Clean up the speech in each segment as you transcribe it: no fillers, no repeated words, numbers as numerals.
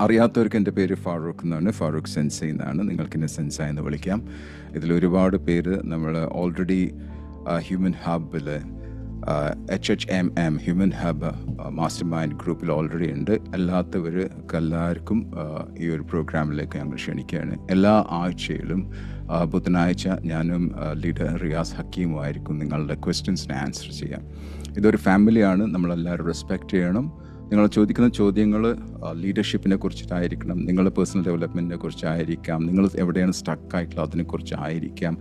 അറിയാത്തവർക്ക് എൻ്റെ പേര് ഫാറൂഖ് എന്നാണ്. ഫാറൂഖ് സെൻസൈ എന്നാണ്. നിങ്ങൾക്കെന്നെ സെൻസൈ എന്ന് വിളിക്കാം. ഇതിലൊരുപാട് പേര് നമ്മൾ ഓൾറെഡി ഹ്യൂമൻ ഹബിൽ HHMM human hub master mind ഗ്രൂപ്പിൽ ഓൾറെഡി ഉണ്ട്. അല്ലാത്തവർക്ക് എല്ലാവർക്കും ഈ ഒരു പ്രോഗ്രാമിലേക്ക് ഞങ്ങൾ ക്ഷണിക്കുകയാണ്. എല്ലാ ആഴ്ചയിലും ബുധനാഴ്ച ഞാനും ലീഡർ റിയാസ് ഹക്കീമുമായിരിക്കും നിങ്ങളുടെ ക്വസ്റ്റ്യൻസിന് ആൻസർ ചെയ്യാം. ഇതൊരു ഫാമിലിയാണ്, നമ്മളെല്ലാവരും റെസ്പെക്റ്റ് ചെയ്യണം. നിങ്ങൾ ചോദിക്കുന്ന ചോദ്യങ്ങൾ ലീഡർഷിപ്പിനെ കുറിച്ചിട്ടായിരിക്കണം, നിങ്ങളുടെ പേഴ്സണൽ ഡെവലപ്മെൻറ്റിനെ കുറിച്ചായിരിക്കാം, നിങ്ങൾ എവിടെയാണ് സ്റ്റക്കായിട്ടുള്ളത് അതിനെക്കുറിച്ചായിരിക്കാം,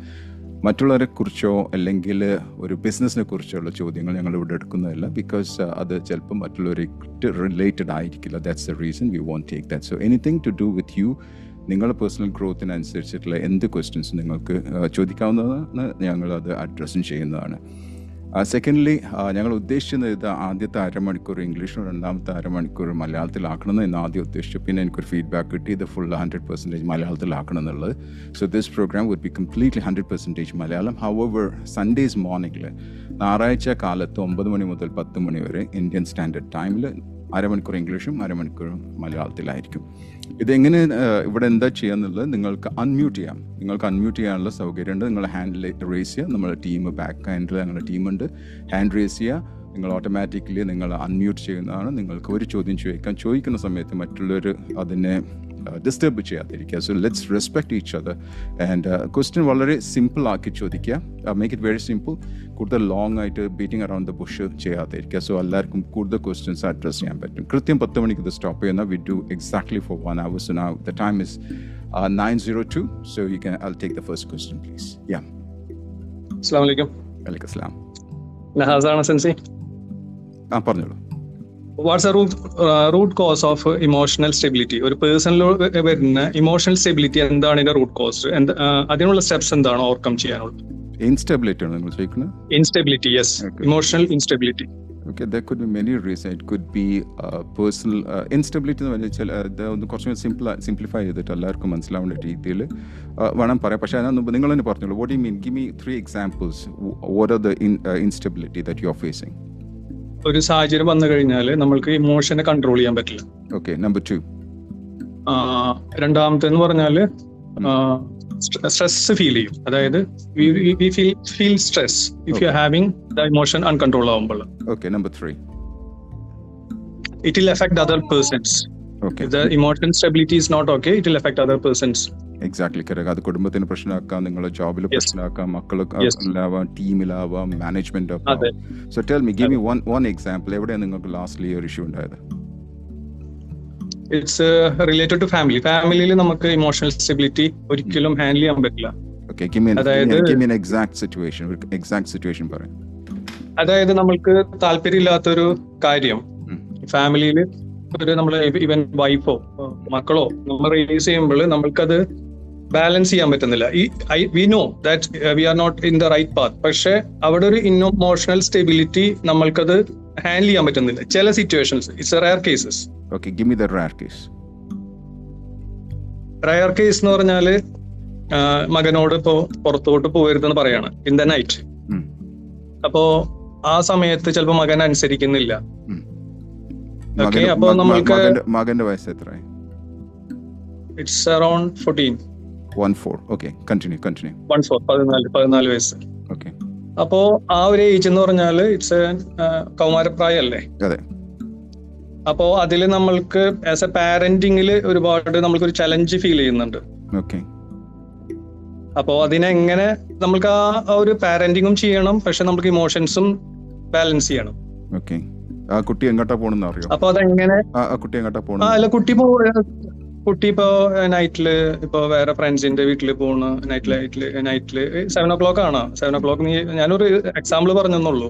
മറ്റുള്ളവരെ കുറിച്ചോ അല്ലെങ്കിൽ ഒരു ബിസിനസ്സിനെ കുറിച്ചുള്ള ചോദ്യങ്ങൾ ഞങ്ങൾ ഇവിടെ എടുക്കുന്നതല്ല. ബിക്കോസ് അത് ചിലപ്പോൾ മറ്റുള്ളവരെ റിലേറ്റഡ് ആയിരിക്കില്ല. That's the reason we want take that. So anything to do with you, നിങ്ങളുടെ പേഴ്സണൽ ഗ്രോത്തിനനുസരിച്ചിട്ടുള്ള എന്ത് ക്വസ്റ്റ്യൻസ് നിങ്ങൾക്ക് ചോദിക്കാവുന്നതാണ്. ഞങ്ങളത് അഡ്രസ്സും ചെയ്യുന്നതാണ്. സെക്കൻഡ്ലി, ഞങ്ങൾ ഉദ്ദേശിക്കുന്നത് ഇത് ആദ്യത്തെ അരമണിക്കൂർ ഇംഗ്ലീഷിലും രണ്ടാമത്തെ അരമണിക്കൂർ മലയാളത്തിലാക്കണം എന്ന് ആദ്യം ഉദ്ദേശിച്ചു. പിന്നെ എനിക്കൊരു ഫീഡ്ബാക്ക് കിട്ടി ഇത് ഫുൾ 100% മലയാളത്തിലാക്കണം എന്നുള്ളത്. So this program would be completely 100% Malayalam. However Sundays മോർണിംഗിൽ ഞായറാഴ്ച കാലത്ത് 9 മണി മുതൽ 10 മണി വരെ ഇന്ത്യൻ സ്റ്റാൻഡേർഡ് ടൈമിൽ അരമണിക്കൂർ ഇംഗ്ലീഷും അരമണിക്കൂറും മലയാളത്തിലായിരിക്കും. ഇതെങ്ങനെ ഇവിടെ എന്താ ചെയ്യാന്നുള്ളത് നിങ്ങൾക്ക് അൺമ്യൂട്ട് ചെയ്യാം. നിങ്ങൾക്ക് അൺമ്യൂട്ട് ചെയ്യാനുള്ള സൗകര്യമുണ്ട്. നിങ്ങൾ ഹാൻഡ് റേസ് ചെയ്യുക. നമ്മുടെ ടീം ബാക്ക് ഹാൻഡിൽ ഞങ്ങളുടെ ടീമുണ്ട്. ഹാൻഡ് റേസ് ചെയ്യുക, നിങ്ങൾ ഓട്ടോമാറ്റിക്കലി നിങ്ങൾ അൺമ്യൂട്ട് ചെയ്യുന്നതാണ്. നിങ്ങൾക്ക് ഒരു ചോദ്യം ചോദിക്കുന്ന സമയത്ത് മറ്റുള്ളവർ അതിനെ ഡിസ്റ്റർബ് ചെയ്യാതിരിക്കുക. So let's respect each other. And question വളരെ സിമ്പിൾ ആക്കി ചോദിക്കുക. Make it very simple. കൂടുതൽ ലോങ് ആയിട്ട് ബീറ്റിംഗ് അറൗണ്ട് ദ ബുഷ് ചെയ്യാതിരിക്കുക. സോ എല്ലാവർക്കും കൂടുതൽ ക്വസ്റ്റ്യൻസ് അഡ്രസ് ചെയ്യാൻ പറ്റും. കൃത്യം 10 മണിക്ക് ഇത് സ്റ്റോപ്പ് ചെയ്യുന്ന. We do exactly for 1 hour. So now the time is 9:02. So I'll take the first question, please. Yeah. Assalamu alaikum. Walaikum assalam. Nahazana Sensei. പറഞ്ഞോളൂ. What's the root cause of emotional stability? ഒരു പേഴ്സണിൽ വരുന്ന emotional stability എന്താണ് ഇതിന്റെ root cause? അതിനുള്ള steps എന്താണ് overcome ചെയ്യാനുള്ളത്? Instability ആണ് നിങ്ങൾ ചോദിക്കുന്നത്? Instability, yes. Emotional instability. Okay, there could be many reasons. It could be personal instability എന്ന് പറഞ്ഞാൽ ഒന്ന് കുറച്ചും സിംപ്ലിഫൈ ചെയ്തിട്ട് എല്ലാവർക്കും മനസ്സിലാവേണ്ട രീതിയിൽ വേണം പറയാം. പക്ഷേ അതിന് മുമ്പ് നിങ്ങൾ തന്നെ പറഞ്ഞോളൂ. What do you mean? Give me 3 examples. What are the instability that you are facing? ഒരു സാഹചര്യം വന്നു കഴിഞ്ഞാൽ നമ്മൾക്ക് ഇമോഷനെ കൺട്രോൾ ചെയ്യാൻ പറ്റില്ല. Okay, number 2. രണ്ടാമത്തെന്ന് പറഞ്ഞാൽ സ്ട്രെസ് ഫീൽ ചെയ്യും. അതായത് we feel stress if you are having the emotion uncontrolled ആവുമ്പോൾ. Okay, number 3. It will affect other persons. Okay. If the emotional stability is not okay, it will affect other persons. Exactly correct. അത് കുടുംബത്തിന് പ്രശ്നമാക്കാം, നിങ്ങളുടെ ജോബിൽ പ്രശ്നമാക്കാം, മക്കളാവാം, ടീമിലാവാം, management ആവാം. So tell me, give me one example. എവിടെയാണ് നിങ്ങൾക്ക് lastly ഒരു issue ഉണ്ടായത്? It's related to family. ഫാമിലിയിൽ നമുക്ക് ഇമോഷണൽ സ്റ്റെബിലിറ്റി ഒരിക്കലും ഹാൻഡിൽ ചെയ്യാൻ പറ്റില്ല. Okay, give me an exact situation പറയ്. അതായത് നമ്മൾക്ക് താല്പര്യമില്ലാത്തൊരു കാര്യം ഫാമിലിയിൽ നമ്മള് ഈവൻ വൈഫോ മക്കളോ നമ്മൾ റേസ് ചെയ്യുമ്പോൾ നമ്മൾക്കത് ബാലൻസ് ചെയ്യാൻ പറ്റുന്നില്ല. We know that we are not in the right path. പക്ഷെ അവിടെ ഒരു ഇമോഷണൽ സ്റ്റെബിലിറ്റി നമ്മൾക്കത് ഹാൻഡിൽ ചെയ്യാൻ പറ്റുന്നില്ല ചില situations. It's rare cases. Okay, give me the rare case. Rare case എന്ന് പറഞ്ഞാല് മകനോട് ഇപ്പോ പുറത്തോട്ട് പോകരുതെന്ന് പറയാണ് ഇൻ ദ നൈറ്റ്. അപ്പോ ആ സമയത്ത് ചിലപ്പോ മകൻ അനുസരിക്കുന്നില്ല. ഓക്കെ, അപ്പോ നമ്മൾക്ക് മകന്റെ വയസ്സ് എത്രയായി? It's around 14. 14. Okay, continue. 14 വയസ്സ്. Okay. അപ്പോ ആ ഒരു ഏജ് എന്ന് പറഞ്ഞാല് ഇറ്റ്സ് കൗമാരപ്രായം അല്ലേ? അതെ. അപ്പോ അതില് നമ്മൾക്ക് ആസ് എ പാരന്റിങ്ങില് ഒരുപാട് നമ്മൾക്കൊരു ചലഞ്ച് ഫീൽ ചെയ്യുന്നുണ്ട്. Okay. അപ്പോ അതിനെങ്ങനെ നമ്മൾക്ക് ആ ഒരു പാരന്റിങ്ങും ചെയ്യണം, പക്ഷെ നമുക്ക് ഇമോഷൻസും ബാലൻസ് ചെയ്യണം. Okay. ആ കുട്ടി എങ്ങോട്ടാ പോണെന്ന് അറിയോ? അപ്പൊ അതെങ്ങനെ കുട്ടി എങ്ങോട്ടാ പോണ? അല്ല, കുട്ടി ഇപ്പോ നൈറ്റില് ഇപ്പൊ വേറെ ഫ്രണ്ട്സിന്റെ വീട്ടില് പോണ്. നൈറ്റില് 7 o'clock ആണ്. 7 o'clock ഞാനൊരു എക്സാമ്പിൾ പറഞ്ഞെന്നുള്ളൂ.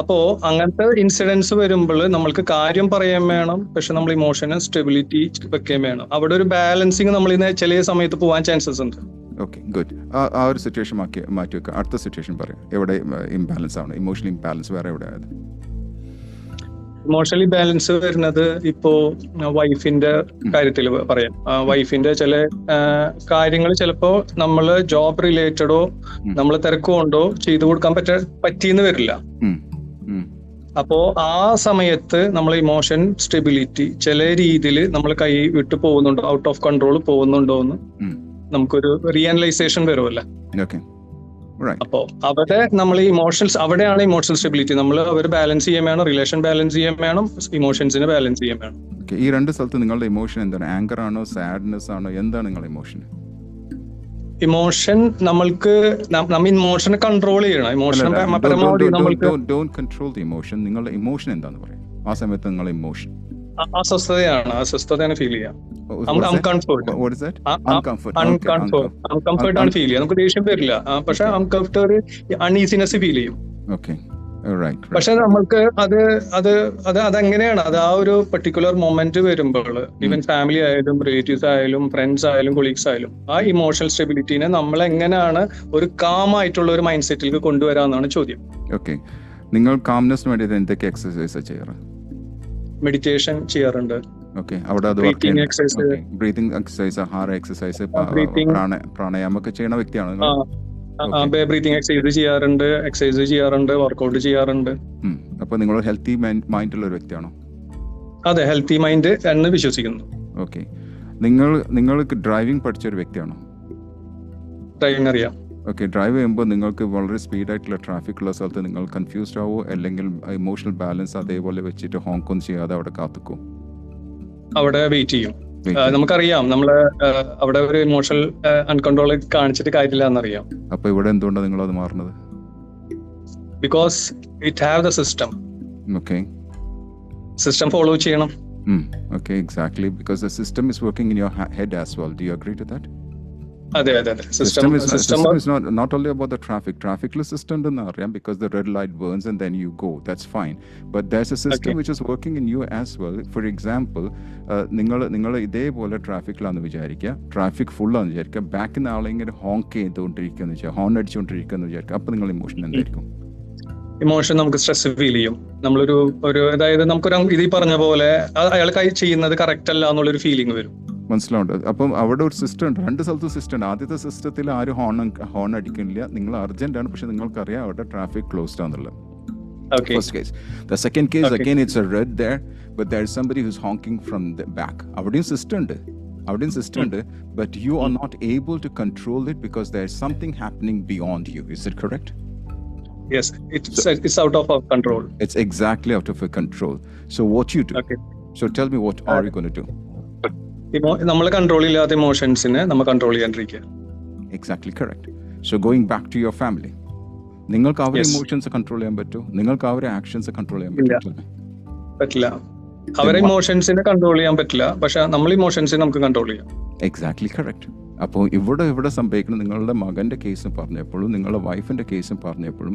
അപ്പോ അങ്ങനത്തെ ഇൻസിഡൻസ് വരുമ്പോൾ നമ്മൾക്ക് കാര്യം പറയാൻ വേണം, പക്ഷെ നമ്മൾ ഇമോഷണൽ സ്റ്റെബിലിറ്റി വെക്കാൻ വേണം. അവിടെ ഒരു ബാലൻസിങ് നമ്മൾ ചില സമയത്ത് പോവാൻ ചാൻസസ് ഉണ്ട്. Okay, good. ആ ഒരു സിറ്റുവേഷൻ മാറ്റി വെക്കുക. അടുത്ത സിറ്റുവേഷൻ പറയാം. എവിടെ ഇംബാലൻസ് ആണ്? ഇമോഷണൽ ഇംബാലൻസ് വേറെ എവിടെ ആയത്? ഇമോഷണലി ബാലൻസ് വരുന്നത് ഇപ്പോ വൈഫിന്റെ കാര്യത്തിൽ പറയാം. വൈഫിന്റെ ചില കാര്യങ്ങൾ ചിലപ്പോ നമ്മള് ജോബ് റിലേറ്റഡോ നമ്മള് തിരക്കുകൊണ്ടോ ചെയ്തു കൊടുക്കാൻ പറ്റിയെന്ന് വരില്ല. അപ്പോ ആ സമയത്ത് നമ്മൾ ഇമോഷൻ സ്റ്റെബിലിറ്റി ചില രീതിയിൽ നമ്മൾ കൈ വിട്ട് പോകുന്നുണ്ടോ, ഔട്ട് ഓഫ് കൺട്രോൾ പോകുന്നുണ്ടോ എന്ന് നമുക്കൊരു റിയലൈസേഷൻ വരുമല്ലോ. അപ്പോ അവിടെ നമ്മൾ ഇമോഷൻസ്, അവിടെയാണ് ഇമോഷണൽ സ്റ്റെബിലിറ്റി. നമ്മൾ അവർ ബാലൻസ് ചെയ്യാൻ വേണം, റിലേഷൻ ബാലൻസ് ചെയ്യാൻ വേണം, ഇമോഷൻസിനെ ബാലൻസ് ചെയ്യാൻ വേണം. ഈ രണ്ട് സ്ഥലത്ത് നിങ്ങളുടെ ഇമോഷൻ എന്താണ്? ആങ്കർ ആണോ, സാഡ്നെസ് ആണോ, എന്താണ് നിങ്ങളുടെ ഇമോഷൻ? ഇമോഷൻ നമ്മൾക്ക് ഇമോഷനെ കൺട്രോൾ ചെയ്യണം. ഇമോഷൻ പരമാവധി നമ്മൾക്ക് ഡോണ്ട് കൺട്രോൾ ദി ഇമോഷൻ. നിങ്ങളുടെ ഇമോഷൻ എന്താന്ന് പറയാം ആ സമയത്ത്? നിങ്ങളുടെ ഇമോഷൻ അസ്വസ്ഥതയാണ് ഫീൽ ചെയ്യാം. അൺകംഫർട്ട് ആണ് ഫീൽ ചെയ്യാം. നമുക്ക് ദേഷ്യം വരില്ല, പക്ഷെ അൺകംഫർട്ട് ഒരു അൺഈസിനെസ് ഫീൽ ചെയ്യും. പക്ഷെ നമ്മൾക്ക് അതെങ്ങനെയാണ്, അത് ആ ഒരു പെർട്ടിക്കുലർ മൊമെന്റ് വരുമ്പോൾ ഈവൻ ഫാമിലി ആയാലും റിലേറ്റീവ്സ് ആയാലും ഫ്രണ്ട്സ് ആയാലും കൊളീഗ്സ് ആയാലും ആ ഇമോഷണൽ സ്റ്റെബിലിറ്റിനെ നമ്മൾ എങ്ങനെയാണ് ഒരു കാം ആയിട്ടുള്ള ഒരു മൈൻഡ് സെറ്റിലേക്ക് കൊണ്ടുവരാന്നാണ് ചോദ്യം. നിങ്ങൾ കാംനെസ്സിന് വേണ്ടി എന്തൊക്കെ എക്സസൈസ് ചെയ്യാറ്? മെഡിറ്റേഷൻ ചെയ്യാറുണ്ട്. ബ്രീതിങ് എക്സസൈസ്, ആഹാര എക്സസൈസ്, പ്രാണായാമൊക്കെ ചെയ്യുന്ന വ്യക്തിയാണ്. ബ്രീതിങ് എക്സസൈസ് ചെയ്യാറുണ്ട്, വർക്ക്ഔട്ട് ചെയ്യാറുണ്ട്. അപ്പൊ നിങ്ങൾ ഹെൽത്തി മൈൻഡ് ഉള്ള ഒരു വ്യക്തിയാണോ? അതെ, ഹെൽത്തി മൈൻഡ് എന്ന് വിശ്വസിക്കുന്നു. ഓക്കെ. നിങ്ങൾക്ക് ഡ്രൈവിംഗ് പഠിച്ച ഒരു വ്യക്തിയാണോ? ഡ്രൈവിംഗ് അറിയാം. ഓക്കെ. ഡ്രൈവ് ചെയ്യുമ്പോൾ നിങ്ങൾക്ക് വളരെ സ്പീഡായിട്ടുള്ള ട്രാഫിക് ഉള്ള സ്ഥലത്ത് നിങ്ങൾ കൺഫ്യൂസ്ഡ് ആവോ, അല്ലെങ്കിൽ ഇമോഷണൽ ബാലൻസ് അതേപോലെ വെച്ചിട്ട് ഹോങ്കോങ് ചെയ്യാതെ അവിടെ കാത്തുക്കും? അവിടെ വെയിറ്റ് ചെയ്യും. നമുക്കറിയാം നമ്മള് അവിടെ ഒരു ഇമോഷണൽ അൺകൺട്രോൾ കാണിച്ചിട്ട് കാര്യമില്ല എന്നറിയാം. അപ്പൊ ഇവിടെ എന്തുകൊണ്ടാണ് നിങ്ങൾ അത് മാറുന്നത്? Because it have the system. Okay. System follow ചെയ്യണം. Okay, exactly, because the system is working in your head as well. Do you agree to that? അതെ. System is not only about the traffic system എന്ന് അറിയാം, because the red light burns and then you go, that's fine, but there's a system which is working in you as well. For example, നിങ്ങൾ ഇതേപോലെ ട്രാഫിക്കിലാണെന്ന് വിചാരിക്കുക, traffic full ആണെന്ന് വിചാരിക്കുക, ബാക്കിൽ നിന്ന് ആളെ ഇങ്ങനെ ഹോങ്ക് ചെയ്തുകൊണ്ടിരിക്കുകയെന്ന് വെച്ചാൽ, ഹോൺ അടിച്ചുകൊണ്ടിരിക്കുകയെന്ന് വിചാരിക്കുക, അപ്പൊ നിങ്ങൾ ഇമോഷൻ എന്തായിരിക്കും? ഇമോഷൻ നമുക്ക് സ്ട്രെസ് ഫീൽ ചെയ്യും. നമ്മളൊരു അതായത് നമുക്കൊരു ഇത് പറഞ്ഞ പോലെ അയാൾ ചെയ്യുന്നത് കറക്റ്റ് അല്ല എന്നുള്ളൊരു ഫീലിംഗ് വരും. മനസ്സിലാവുണ്ട്. അപ്പം അവിടെ ഒരു സിസ്റ്റം ഉണ്ട്, രണ്ട് സ്ഥലത്തും സിസ്റ്റം ഉണ്ട്. ആദ്യത്തെ സിസ്റ്റത്തിൽ ആരും ഹോൺ അടിക്കുന്നില്ല, നിങ്ങൾ അർജന്റ് ആണ്, പക്ഷെ നിങ്ങൾക്കറിയാം അവിടെ ട്രാഫിക് ക്ലോസ്ഡ് ആണെന്നുള്ളത്. First case. The second case, again it's a red there, but there is somebody who's honking from the back. അവിടെയും സിസ്റ്റം ഉണ്ട്, but you are not able to control it because there is something happening beyond you. Is it correct? Yes, it's out of our control. It's exactly out of your control. So what you do? Okay. So tell me, what are you going to do? നമ്മൾ control ഇല്ലാത്ത ഇമോഷൻസിനെ നമ്മൾ control ചെയ്യാണ്ടിരിക്കുക. Exactly correct. So going back to your family, നിങ്ങൾക്ക് അവരുടെ emotions control ചെയ്യാൻ പറ്റുമോ? നിങ്ങൾക്ക് അവരുടെ actions control ചെയ്യാൻ പറ്റില്ല. അവരെ ഇമോഷൻസിനെ കൺട്രോൾ ചെയ്യാൻ പറ്റില്ല, പക്ഷെ നമ്മൾ ഇമോഷൻസിനെ നമുക്ക് കൺട്രോൾ ചെയ്യാം. Exactly correct. അപ്പോൾ ഇവിടെ സംഭവിക്കുന്നത്, നിങ്ങളുടെ മകന്റെ കേസും പറഞ്ഞപ്പോഴും നിങ്ങളുടെ വൈഫിന്റെ കേസും പറഞ്ഞപ്പോഴും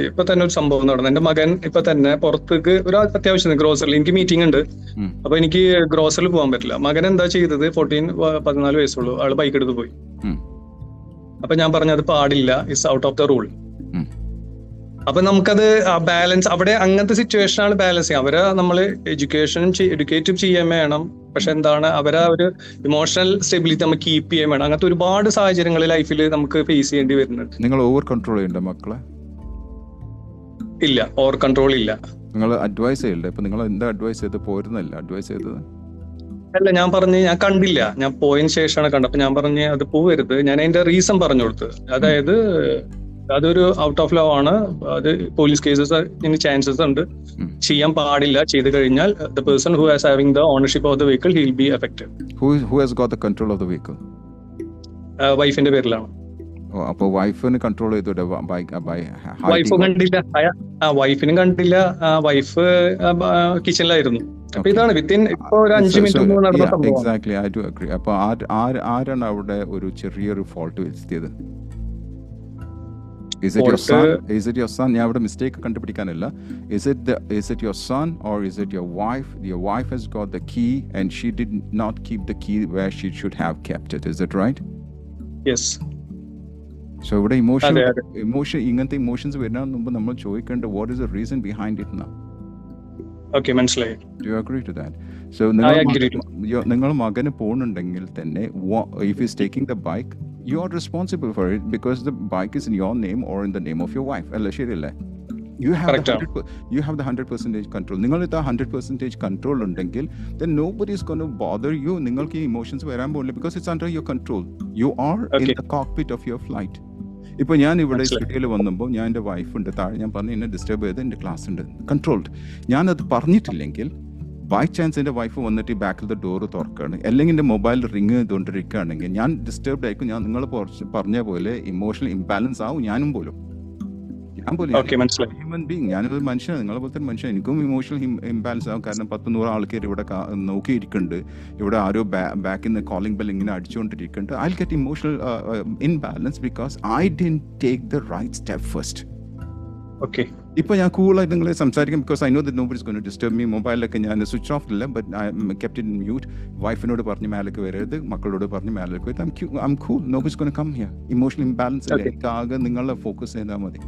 ഇപ്പൊ തന്നെ ഒരു സംഭവം നടന്നു. എന്റെ മകൻ ഇപ്പൊ തന്നെ പുറത്തേക്ക് ഒരു അത്യാവശ്യം ഗ്രോസറിൽ എനിക്ക് മീറ്റിംഗ് ഉണ്ട്, അപ്പൊ എനിക്ക് ഗ്രോസറിൽ പോകാൻ പറ്റില്ല. മകൻ എന്താ ചെയ്തത്, 14 വയസ്സുള്ളൂ, ആള് ബൈക്ക് എടുത്ത് പോയി. അപ്പൊ ഞാൻ പറഞ്ഞത് പാടില്ല, it's out of the rule. അപ്പൊ നമുക്കത് ബാലൻസ്, അവിടെ അങ്ങനത്തെ സിറ്റുവേഷനാണ് ബാലൻസ് ചെയ്യാം. അവരെ നമ്മള് എഡ്യൂക്കേറ്റ് ചെയ്യാൻ വേണം, പക്ഷെ എന്താണ് അവരെ ഒരു ഇമോഷണൽ സ്റ്റെബിലിറ്റി നമ്മൾ കീപ്പ് ചെയ്യാൻ വേണം. അങ്ങനത്തെ ഒരുപാട് സാഹചര്യങ്ങൾ ലൈഫിൽ നമുക്ക് ഫേസ് ചെയ്യേണ്ടി വരുന്നുണ്ട്. നിങ്ങൾ ഓവർ കൺട്രോൾ ചെയ്യണ്ട മക്കളെ? ഇല്ല, ഓവർ കൺട്രോൾ ഇല്ല. നിങ്ങൾ അഡ്വൈസ് ചെയ്യണ്ടേ? ഇപ്പൊ നിങ്ങൾ എന്താ അഡ്വൈസ് ചെയ്ത് പോരുന്നല്ല അഡ്വൈസ് ചെയ്തത്? അല്ല, ഞാൻ കണ്ടില്ല, ഞാൻ പോയതിന് ശേഷമാണ് കണ്ടത്. അപ്പൊ ഞാൻ പറഞ്ഞ് അത് പോവരുത്. ഞാൻ അതിന്റെ റീസൺ പറഞ്ഞു കൊടുത്ത്, അതായത് അതൊരു ഔട്ട് ഓഫ് ലോ ആണ്, അത് പോലീസ് കേസസ് ചാൻസസ് ഉണ്ട്, ചെയ്യാൻ പാടില്ല. ചെയ്ത് കഴിഞ്ഞാൽ the person who is having the ownership of the vehicle, he will be affected. Who has got the control of the vehicle? വൈഫിന്റെ പേരിലാണ്. അപ്പൊ വൈഫിന് കൺട്രോൾ ചെയ്തോ? വൈഫിനും കണ്ടില്ല, വൈഫ് കിച്ചണിലായിരുന്നു. അപ്പൊ ഇതാണ് ഇപ്പൊ ഒരു 5 മിനിറ്റ് മുമ്പ് നടന്ന സംഭവം. Exactly, I do agree. അപ്പൊ ആരാണ് അവിടെ ഒരു ചെറിയൊരു ഫോൾട്ട് വരുത്തിയത്? Is it your son? ഞാൻ അവിടെ mistake കണ്ടുപിടിക്കാനില്ല. Is it your son or is it your wife? Your wife has got the key and she did not keep the key where she should have kept it. Is it right? Yes. So ഇവിടെ emotion ഇങ്ങനത്തെ emotions വരുന്നതിന് മുമ്പ് നമ്മൾ ചോദിക്കേണ്ട, what is the reason behind it now? Okay, മനസ്സിലായി. Do you agree to that? So നിങ്ങൾ മകന് പോകുന്നുണ്ടെങ്കിൽ തന്നെ, if he's taking the bike, you are responsible for it because the bike is in your name or in the name of your wife. അല്ല, ശരിയല്ലേ? You have Correct. you have the 100% control. നിങ്ങൾക്ക് ആ 100% control ഉണ്ടെങ്കിൽ then nobody is going to bother you. നിങ്ങൾക്ക് ഈ emotions വരാൻ പോകില്ല because it's under your control. You are in Okay. the cockpit of your flight. ഇപ്പോൾ ഞാൻ ഇവിടെ മനസ്സിലായി. സ്റ്റുഡിയോയിൽ വന്നപ്പോൾ ഞാൻ എൻ്റെ വൈഫുണ്ട് താഴെ, ഞാൻ പറഞ്ഞു എന്നെ ഡിസ്റ്റർബ് ചെയ്ത് എൻ്റെ ക്ലാസ് ഉണ്ട്, കൺട്രോൾഡ്. ഞാനത് പറഞ്ഞിട്ടില്ലെങ്കിൽ ബൈ ചാൻസ് എൻ്റെ വൈഫ് വന്നിട്ട് ഈ ബാക്കിലത്തെ ഡോറ് തുറക്കുകയാണ്, അല്ലെങ്കിൽ എൻ്റെ മൊബൈൽ റിങ് ചെയ്തുകൊണ്ടിരിക്കുകയാണെങ്കിൽ ഞാൻ ഡിസ്റ്റർബ്ഡ് ആയിരിക്കും. ഞാൻ നിങ്ങൾ പറഞ്ഞ പോലെ ഇമോഷണൽ ഇംബാലൻസ് ആവും ഞാൻ പോലും. Okay, മനസ്സിലായി. ഹ്യൂമൻ ബീങ്, ഞാനൊരു മനുഷ്യനാണ്, നിങ്ങളെ പോലത്തെ മനുഷ്യൻ, എനിക്കും ഇമോഷണൽ ഇംബാലൻസ് ആവും. കാരണം 10-100 ആൾക്കാർ ഇവിടെ നോക്കിയിരിക്കുന്നുണ്ട്, ഇവിടെ ആരോ ബാക്കിൽ നിന്ന് കോളിംഗ് ബെൽ ഇങ്ങനെ അടിച്ചുകൊണ്ടിരിക്കുന്നുണ്ട്. I get emotional imbalance because I didn't take the right step first. Okay. ഇപ്പോൾ ഞാൻ കൂളായിട്ട് നിങ്ങളെ സംസാരിക്കും because I know that nobody is going to disturb me. മൊബൈലൊക്കെ ഞാൻ സ്വിച്ച് ഓഫ് ഇല്ല, but I kept in mute. വൈഫിനോട് പറഞ്ഞ് മേലേക്ക് വരരുത്, മക്കളോട് പറഞ്ഞ് മേലേക്ക് വരരുത്. I am cool, nobody is going to come here. Emotional imbalance ഇല്ല, Okay. എനിക്ക് ആകെ നിങ്ങളെ ഫോക്കസ് ചെയ്താൽ മതി.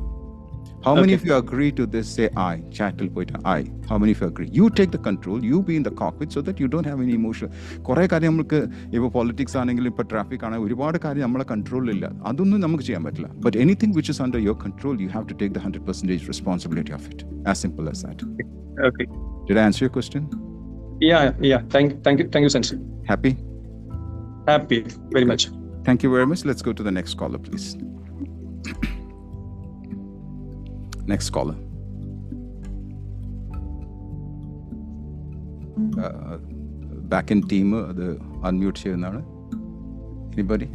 How many Okay. of you agree to this? Say I. Chat will point I. How many of you agree? You take the control. You be in the cockpit so that you don't have any emotion. കുറേ കാര്യം നമുക്ക് ഇപ്പോൾ politics ആണെങ്കിലും ഇപ്പോൾ traffic ആണെങ്കിൽ ഒരുപാട് കാര്യം നമ്മളെ കൺട്രോളിലില്ല, അതൊന്നും നമുക്ക് ചെയ്യാൻ പറ്റില്ല. But anything which is under your control you have to take the 100% responsibility of it. As simple as that. Okay. Did I answer your question? Yeah. Thank you, Sensei. Happy? Happy very much. Thank you very much. Let's go to the next caller, please. Next caller. Back in team, the unmute ചെയ്യുന്നതാണ്. Anybody?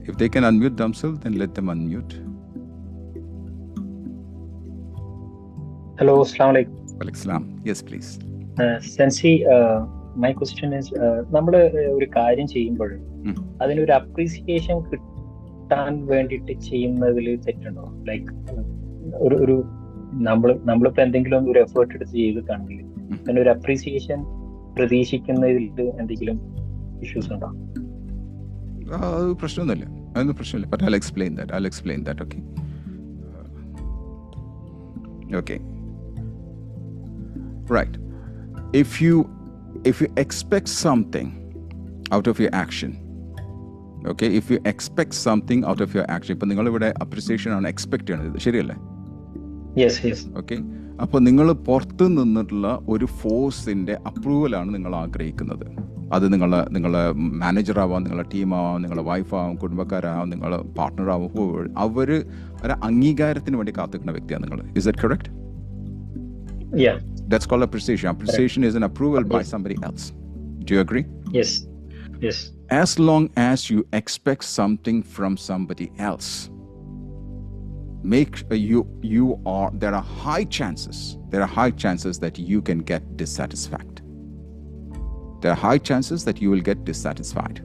If they can unmute themselves, then let them unmute. Hello, Assalamu alaikum. Walaikum salam. Yes, please. Sensei, my question is, നമ്മൾ ഒരു കാര്യം ചെയ്യുമ്പോൾ അതിനൊരു appreciation കിട്ടാൻ വേണ്ടിയിട്ട് ചെയ്യുന്നതിൽ തെറ്റുണ്ടോ? Like ഒരു നമ്മളിപ്പോ എന്തെങ്കിലും ഒരു എഫേർട്ട് എടുത്ത് ചെയ്തിട്ടാണെങ്കിൽ അതിനൊരു അപ്രീസിയേഷൻ പ്രതീക്ഷിക്കുന്നതിൽ എന്തെങ്കിലും ഇഷ്യൂസ് ഉണ്ടോ? പ്രശ്നമൊന്നുമില്ല, അതൊന്നും പ്രശ്നമില്ല. But I'll explain that. Okay. Right. If you expect something out of your action, okay, if you expect something out of your action, ഇപ്പം നിങ്ങളിവിടെ അപ്രിസിയേഷൻ ആണ് എക്സ്പെക്ട് ചെയ്യണത്, ശരിയല്ലേ? യെസ്. ഓക്കെ, അപ്പോൾ നിങ്ങൾ പുറത്ത് നിന്നിട്ടുള്ള ഒരു ഫോഴ്സിൻ്റെ അപ്രൂവലാണ് നിങ്ങൾ ആഗ്രഹിക്കുന്നത്. അത് നിങ്ങളെ മാനേജറാവാം, നിങ്ങളുടെ ടീമാവാം, നിങ്ങളുടെ വൈഫാവാം, കുടുംബക്കാരാവാം, നിങ്ങളുടെ പാർട്ട്ണറാവാം, അവർ ഒരു അംഗീകാരത്തിന് വേണ്ടി കാത്തിക്കുന്ന വ്യക്തിയാണ് നിങ്ങൾ. Is that correct? Yeah. That's called appreciation. Appreciation is an approval by somebody else. Do you agree? Yes. As long as you expect something from somebody else, there are high chances that you can get dissatisfied. There are high chances that you will get dissatisfied.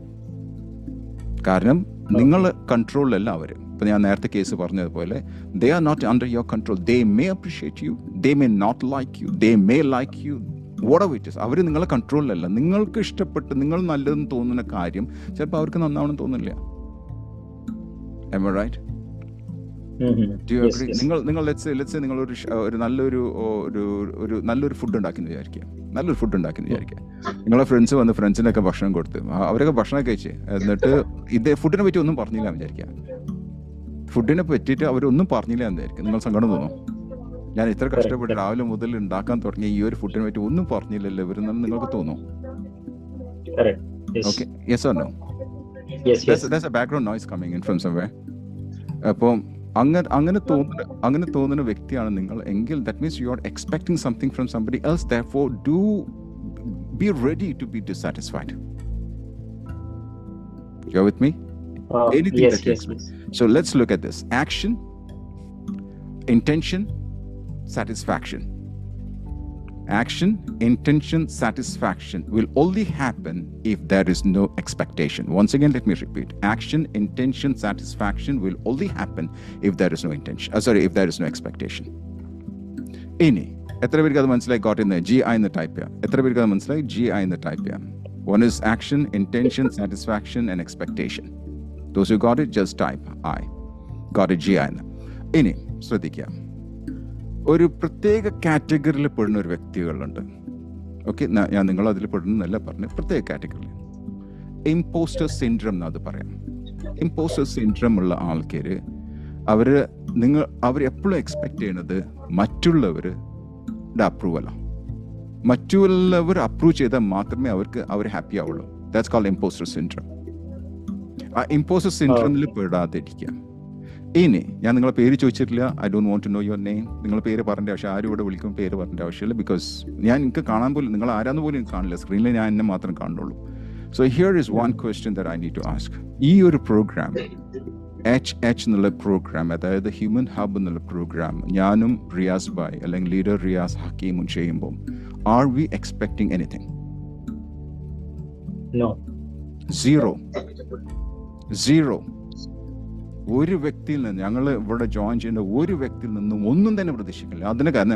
കാരണം നിങ്ങൾ കൺട്രോളിലല്ല അവർ. ഇപ്പം ഞാൻ നേരത്തെ case പറഞ്ഞതുപോലെ they are not under your control. They may appreciate you, they may not like you, they may like you, whatever it is. അവർ നിങ്ങളെ കൺട്രോളിലല്ല. നിങ്ങൾക്ക് ഇഷ്ടപ്പെട്ട് നിങ്ങൾ നല്ലതെന്ന് തോന്നുന്ന കാര്യം ചിലപ്പോൾ അവർക്ക് നന്നാവണം തോന്നില്ല. Am I right? Do you agree? നിങ്ങൾ let's say നിങ്ങൾ ഒരു നല്ലൊരു ഫുഡ് ഉണ്ടാക്കിയെന്ന് വിചാരിക്കുക. നിങ്ങളെ ഫ്രണ്ട്സ് വന്ന് ഫ്രണ്ട്സിനൊക്കെ ഭക്ഷണം കൊടുത്ത് അവരൊക്കെ ഭക്ഷണം കഴിച്ച് എന്നിട്ട് ഫുഡിനെ പറ്റി ഒന്നും പറഞ്ഞില്ല എന്ന് വിചാരിക്കുക. ഫുഡിനെ പറ്റിയിട്ട് അവരൊന്നും പറഞ്ഞില്ല എന്നായിരിക്കും നിങ്ങൾ സങ്കടം തോന്നും. ഞാൻ ഇത്ര കഷ്ടപ്പെട്ട് രാവിലെ മുതൽ ഉണ്ടാക്കാൻ തുടങ്ങിയ ഈ ഒരു ഫുഡിനെ പറ്റി ഒന്നും പറഞ്ഞില്ലല്ലോ ഇവരെന്നാണ് നിങ്ങൾക്ക് തോന്നും. Okay, yes or no? Yes. There's a background noise coming in from somewhere. അപ്പം അങ്ങനെ തോന്നുന്ന വ്യക്തിയാണ് നിങ്ങൾ എങ്കിൽ that means you are expecting something from somebody else. Therefore, be ready to be dissatisfied. You're with me? Anything Yes. that you expect. So let's look at this. Action, intention, satisfaction. Action, intention, satisfaction will only happen if there is no expectation. Once again, let me repeat. Action, intention, satisfaction will only happen if there is no if there is no expectation. ഇനി എത്ര പേർക്ക് അത് മനസ്സിലായി? Got ഇന്ന് GI എന്ന് type ചെയ്യാം. എത്ര പേർക്ക് അത് മനസ്സിലായി? GI എന്ന് ടൈപ്പ് ചെയ്യാം. One is action, intention, satisfaction and expectation. Those who got it, just type I. Got it, GI എന്ന്. ഇനി ശ്രദ്ധിക്കുക, ഒരു പ്രത്യേക കാറ്റഗറിയിൽ പെടുന്ന ഒരു വ്യക്തികളുണ്ട്. ഓക്കെ, ഞാൻ നിങ്ങൾ അതിൽ പെടുന്നല്ല പറഞ്ഞു, പ്രത്യേക കാറ്റഗറിയിൽ ഇമ്പോസ്റ്റർ സിൻഡ്രം എന്നത് പറയാം. ഇമ്പോസ്റ്റർ സിൻഡ്രം ഉള്ള ആൾക്കാർ അവരെപ്പോഴും എക്സ്പെക്ട് ചെയ്യുന്നത് മറ്റുള്ളവരുടെ അപ്രൂവലാണ്. മറ്റുള്ളവർ അപ്രൂവ് ചെയ്താൽ മാത്രമേ അവർ ഹാപ്പി ആവുള്ളൂ. That's called impostor syndrome. ആ ഇമ്പോസ്റ്റർ സിൻഡ്രോമിൽ പെടാതിരിക്കുക. ഇനി ഞാൻ നിങ്ങളെ പേര് ചോദിച്ചിട്ടില്ല. I don't want to know your name. നിങ്ങൾ പേര് പറയേണ്ട ആവശ്യം, ആരും ഇവിടെ വിളിക്കും പേര് പറയേണ്ട ആവശ്യമില്ല. ബിക്കോസ് എനിക്ക് കാണാൻ പോലും, നിങ്ങൾ ആരാന്ന് പോലും എനിക്ക് കാണില്ല. സ്ക്രീനിൽ ഞാൻ എന്നെ മാത്രം കാണുള്ളൂ. So here is one question that I need to ask. ഈ ഒരു പ്രോഗ്രാം HH എന്നുള്ള പ്രോഗ്രാം, അതായത് ഹ്യൂമൻ ഹബ് എന്നുള്ള പ്രോഗ്രാം ഞാനും റിയാസ് ഭായ് അല്ലെങ്കിൽ ലീഡർ റിയാസ് ഹക്കീമും ചെയ്യുമ്പോൾ are we expecting anything? No. Zero. ഒരു വ്യക്തിയിൽ നിന്ന്, ഞങ്ങൾ ഇവിടെ ജോയിൻ ചെയ്യുന്ന ഒരു വ്യക്തിയിൽ നിന്നും ഒന്നും തന്നെ പ്രതീക്ഷിക്കില്ല. അതിന് കാരണം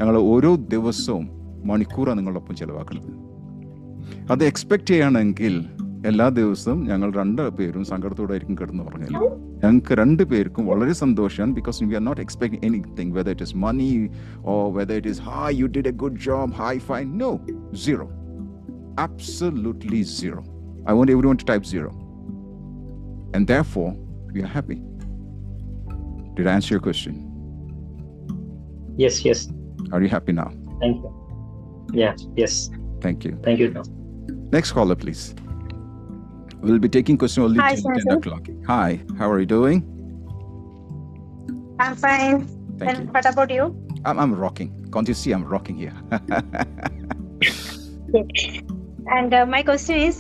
ഞങ്ങൾ ഓരോ ദിവസവും മണിക്കൂറാണ് നിങ്ങളൊപ്പം ചിലവാക്കുന്നത്. അത് എക്സ്പെക്ട് ചെയ്യുകയാണെങ്കിൽ എല്ലാ ദിവസവും ഞങ്ങൾ 2 പേരും സങ്കടത്തോടെ ആയിരിക്കും കിടന്ന് പറഞ്ഞില്ല. ഞങ്ങൾക്ക് 2 പേർക്കും വളരെ സന്തോഷമാണ്. Because we are not expecting anything, whether it is money or whether it is hi you did a good job, hi fine. No, zero. Absolutely zero. I want everyone to type 0. And therefore, we are happy. Did I answer your question? Yes. Are you happy now? Thank you. Yeah, yes. Thank you. Thank you. Next caller, please. We'll be taking question only Hi, till 10 sir. o'clock. Hi, how are you doing? I'm fine. Thank And you. what about you? I'm rocking. Can't you see I'm rocking here? And my question is,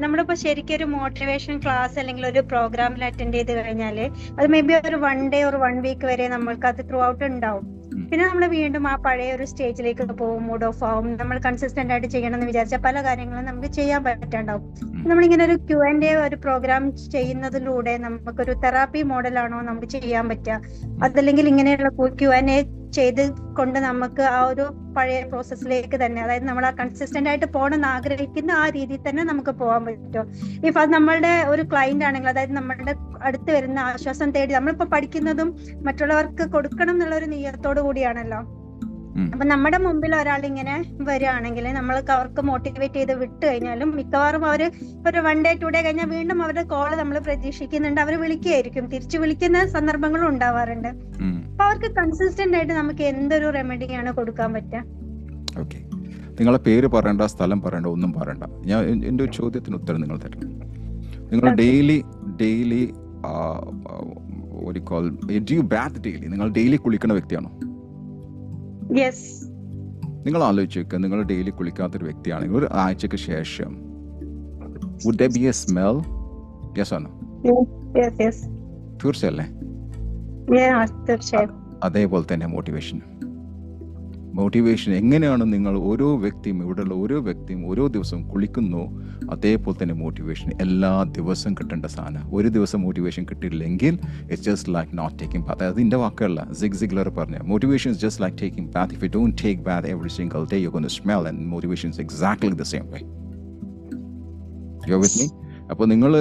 നമ്മളിപ്പോൾ ശരിക്കും ഒരു motivation class അല്ലെങ്കിൽ ഒരു പ്രോഗ്രാമിൽ attend ചെയ്ത് കഴിഞ്ഞാൽ അത് may be ഒരു 1 day or 1 week വരെ നമ്മൾക്ക് അത് ത്രൂ ഔട്ട് ഉണ്ടാവും. പിന്നെ നമ്മൾ വീണ്ടും ആ പഴയ ഒരു സ്റ്റേജിലേക്ക് പോകും, മൂഡ് ഓഫ് ആവും. നമ്മൾ കൺസിസ്റ്റന്റ് ആയിട്ട് ചെയ്യണം എന്ന് വിചാരിച്ച പല കാര്യങ്ങളും നമുക്ക് ചെയ്യാൻ പറ്റാണ്ടാവും. നമ്മളിങ്ങനെ ഒരു Q&A ഒരു പ്രോഗ്രാം ചെയ്യുന്നതിലൂടെ നമുക്കൊരു തെറാപ്പി മോഡലാണോ നമുക്ക് ചെയ്യാൻ പറ്റുക? അതല്ലെങ്കിൽ ഇങ്ങനെയുള്ള Q&A ചെയ്ത് കൊണ്ട് നമുക്ക് ആ ഒരു പഴയ പ്രോസസ്സിലേക്ക് തന്നെ, അതായത് നമ്മൾ ആ കൺസിസ്റ്റന്റ് ആയിട്ട് പോകണമെന്ന് ആഗ്രഹിക്കുന്ന ആ രീതിയിൽ തന്നെ നമുക്ക് പോകാൻ പറ്റുമോ? ഇഫ് അത് നമ്മളുടെ ഒരു ക്ലയന്റ് ആണെങ്കിൽ, അതായത് നമ്മളുടെ അടുത്ത് വരുന്ന ആശ്വാസം തേടി നമ്മളിപ്പോ പഠിക്കുന്നതും മറ്റുള്ളവർക്ക് കൊടുക്കണം എന്നുള്ള ഒരു നിയത്തോടു കൂടിയാണല്ലോ. അപ്പൊ നമ്മുടെ മുമ്പിൽ ഒരാൾ ഇങ്ങനെ വരികയാണെങ്കിൽ നമ്മൾക്ക് അവർക്ക് മോട്ടിവേറ്റ് ചെയ്ത് വിട്ട് കഴിഞ്ഞാലും മിക്കവാറും അവര് ഒരു 1 day 2 day കഴിഞ്ഞാൽ വീണ്ടും അവരുടെ കോള് നമ്മൾ പ്രതീക്ഷിക്കുന്നുണ്ട്, അവർ വിളിക്കുകയായിരിക്കും, തിരിച്ചു വിളിക്കുന്ന സന്ദർഭങ്ങളും ഉണ്ടാവാറുണ്ട്. അപ്പൊ അവർക്ക് കൺസിസ്റ്റന്റ് ആയിട്ട് നമുക്ക് എന്തൊരു റെമഡിയാണ് കൊടുക്കാൻ പറ്റുക? ഓക്കെ, നിങ്ങളെ പേര് പറയണ്ട, സ്ഥലം പറയണ്ട, ഒന്നും പറയണ്ട. ഞാൻ എൻ്റെ ഒരു ചോദ്യത്തിന് ഉത്തരം നിങ്ങൾ തരണം. നിങ്ങൾ ഡെയിലി നിങ്ങൾ ഡെയിലി കുളിക്കുന്ന വ്യക്തിയാണോ? യെസ്. നിങ്ങൾ ആലോചിച്ച് വെക്കുക, നിങ്ങൾ ഡെയിലി കുളിക്കാത്തൊരു വ്യക്തിയാണെങ്കിൽ ഒരു ആഴ്ചക്ക് ശേഷം would there be a smell? Yes or no? Yes. തീർച്ചയല്ലേ? തീർച്ചയായും. അതേപോലെ തന്നെ മോട്ടിവേഷൻ എങ്ങനെയാണ് നിങ്ങൾ ഓരോ വ്യക്തിയും, ഇവിടെയുള്ള ഓരോ വ്യക്തിയും ഓരോ ദിവസവും കുളിക്കുന്നു, അതേപോലെ തന്നെ മോട്ടിവേഷൻ എല്ലാ ദിവസവും കിട്ടേണ്ട സാധനം. ഒരു ദിവസം മോട്ടിവേഷൻ കിട്ടിയില്ലെങ്കിൽ it's just like not taking bath. അതിൻ്റെ വാക്കുകളല്ല, സിഗ്ലർ പറഞ്ഞ motivation is just like taking bath. If you don't take bath every single day you gonna smell, and motivation is exactly the same way. You are with me? അപ്പോൾ നിങ്ങൾ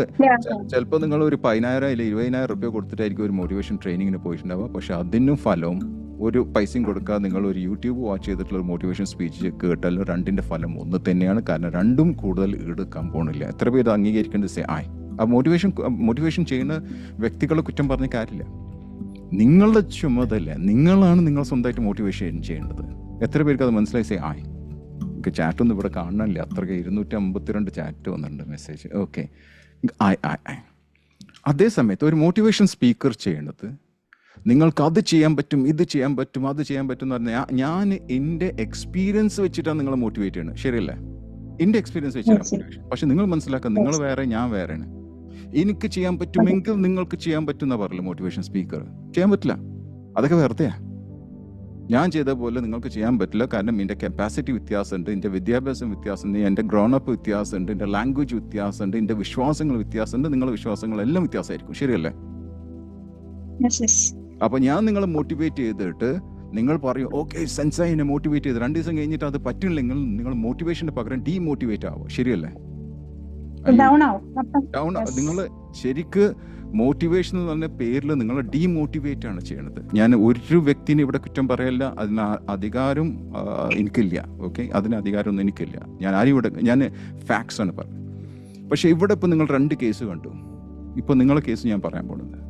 ചിലപ്പോൾ നിങ്ങൾ ഒരു 10,000 или 20,000 രൂപ കൊടുത്തിട്ടായിരിക്കും ഒരു മോട്ടിവേഷൻ ട്രെയിനിങ്ങിന് പോയിട്ടുണ്ടാവുക. പക്ഷെ അതിനും ഫലവും ഒരു പൈസയും കൊടുക്കാതെ നിങ്ങൾ ഒരു യൂട്യൂബ് വാച്ച് ചെയ്തിട്ടുള്ള ഒരു മോട്ടിവേഷൻ സ്പീച്ച് കേട്ടാലും രണ്ടിൻ്റെ ഫലം ഒന്ന് തന്നെയാണ്. കാരണം രണ്ടും കൂടുതൽ എടുക്കാൻ പോകണില്ല. എത്ര പേര് അംഗീകരിക്കേണ്ടത് ആയി? ആ മോട്ടിവേഷൻ ചെയ്യുന്ന വ്യക്തികളെ കുറ്റം പറഞ്ഞ കാര്യമില്ല. നിങ്ങളുടെ ചുമതല, നിങ്ങളാണ് നിങ്ങൾ സ്വന്തമായിട്ട് മോട്ടിവേഷൻ ചെയ്യേണ്ടത്. എത്ര പേർക്ക് അത് മനസ്സിലായി? ആയി. എനിക്ക് ചാറ്റൊന്നും ഇവിടെ കാണാനില്ല, അത്രയ്ക്ക് 252 ചാറ്റ് വന്നിട്ടുണ്ട്, മെസ്സേജ്. ഓക്കെ, അതേ സമയത്ത് ഒരു മോട്ടിവേഷൻ സ്പീക്കർ ചെയ്യേണ്ടത് നിങ്ങൾക്ക് അത് ചെയ്യാൻ പറ്റും, ഇത് ചെയ്യാൻ പറ്റും, അത് ചെയ്യാൻ പറ്റും എന്ന് പറഞ്ഞാൽ ഞാൻ എൻ്റെ എക്സ്പീരിയൻസ് വെച്ചിട്ടാണ് നിങ്ങളെ മോട്ടിവേറ്റ് ചെയ്യണത്. ശരിയല്ലേ? എൻ്റെ എക്സ്പീരിയൻസ് വെച്ചിട്ടാണ് മോട്ടിവേഷൻ. പക്ഷെ നിങ്ങൾ മനസ്സിലാക്കുക, നിങ്ങൾ വേറെ, ഞാൻ വേറെയാണ്. എനിക്ക് ചെയ്യാൻ പറ്റുമെങ്കിൽ നിങ്ങൾക്ക് ചെയ്യാൻ പറ്റുന്ന പറയില്ല മോട്ടിവേഷൻ സ്പീക്കർ. ചെയ്യാൻ പറ്റില്ല, അതൊക്കെ വെറുതെയാ. ഞാൻ ചെയ്ത പോലെ നിങ്ങൾക്ക് ചെയ്യാൻ പറ്റില്ല. കാരണം എൻ്റെ കപ്പാസിറ്റി വ്യത്യാസമുണ്ട്, എൻ്റെ വിദ്യാഭ്യാസം വ്യത്യാസമുണ്ട്, എൻ്റെ ഗ്രോണപ്പ് വ്യത്യാസമുണ്ട്, എൻ്റെ ലാംഗ്വേജ് വ്യത്യാസമുണ്ട്, എൻ്റെ വിശ്വാസങ്ങൾ വ്യത്യാസമുണ്ട്, നിങ്ങളുടെ വിശ്വാസങ്ങളെല്ലാം വ്യത്യാസമായിരിക്കും. ശരിയല്ലേ? അപ്പൊ ഞാൻ നിങ്ങളെ മോട്ടിവേറ്റ് ചെയ്തിട്ട് നിങ്ങൾ പറയും ഓക്കെ സെൻസായി എന്നെ മോട്ടിവേറ്റ് ചെയ്ത് 2 ദിവസം കഴിഞ്ഞിട്ട് അത് പറ്റില്ലെങ്കിൽ നിങ്ങൾ മോട്ടിവേഷന്റെ പകരം ഡീമോട്ടിവേറ്റ് ആവും. ശരിയല്ലേ? നിങ്ങൾ ശരിക്ക് മോട്ടിവേഷൻ എന്ന് പറഞ്ഞ പേരിൽ നിങ്ങൾ ഡീമോട്ടിവേറ്റ് ആണ് ചെയ്യണത്. ഞാൻ ഒരു വ്യക്തിനെ ഇവിടെ കുറ്റം പറയല്ല, അതിന് അധികാരം എനിക്കില്ല. ഓക്കെ, അതിന് അധികാരമൊന്നും എനിക്കില്ല. ഞാൻ ഫാക്ട്സ് ആണ് പറഞ്ഞത്. പക്ഷെ ഇവിടെ ഇപ്പം നിങ്ങൾ 2 കേസ് കണ്ടു. ഇപ്പം നിങ്ങളെ കേസ് ഞാൻ പറയാൻ പോകുന്നത്,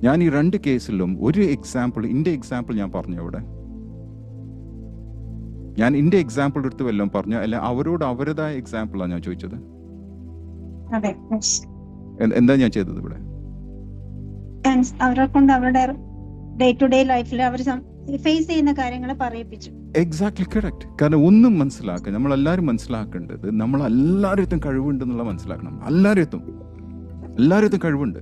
ഞാൻ ഈ 2 കേസിലും ഒരു എക്സാമ്പിൾ, എൻ്റെ എക്സാമ്പിൾ ഞാൻ പറഞ്ഞു അവിടെ. ഞാൻ എൻ്റെ എക്സാമ്പിൾ എടുത്ത് വല്ലതും പറഞ്ഞു, അല്ല അവരോട് അവരുടേതായ എക്സാമ്പിളാണ് ഞാൻ ചോദിച്ചത്. എന്താ ഞാൻ ചെയ്തത് ഇവിടെ? അവരെ കൊണ്ട് അവരുടെ ഡേ ടു ഡേ ലൈഫിൽ അവർ ഫേസ് ചെയ്യുന്ന കാര്യങ്ങൾ പറയിപ്പിച്ചു. Exactly correct. കാരണം ഒന്നും മനസ്സിലാക്കുക, നമ്മളെല്ലാവരും മനസ്സിലാക്കേണ്ടത് നമ്മളെല്ലാവരും കഴിവുണ്ടെന്നുള്ള മനസ്സിലാക്കണം. എല്ലാവരും കഴിവുണ്ട്.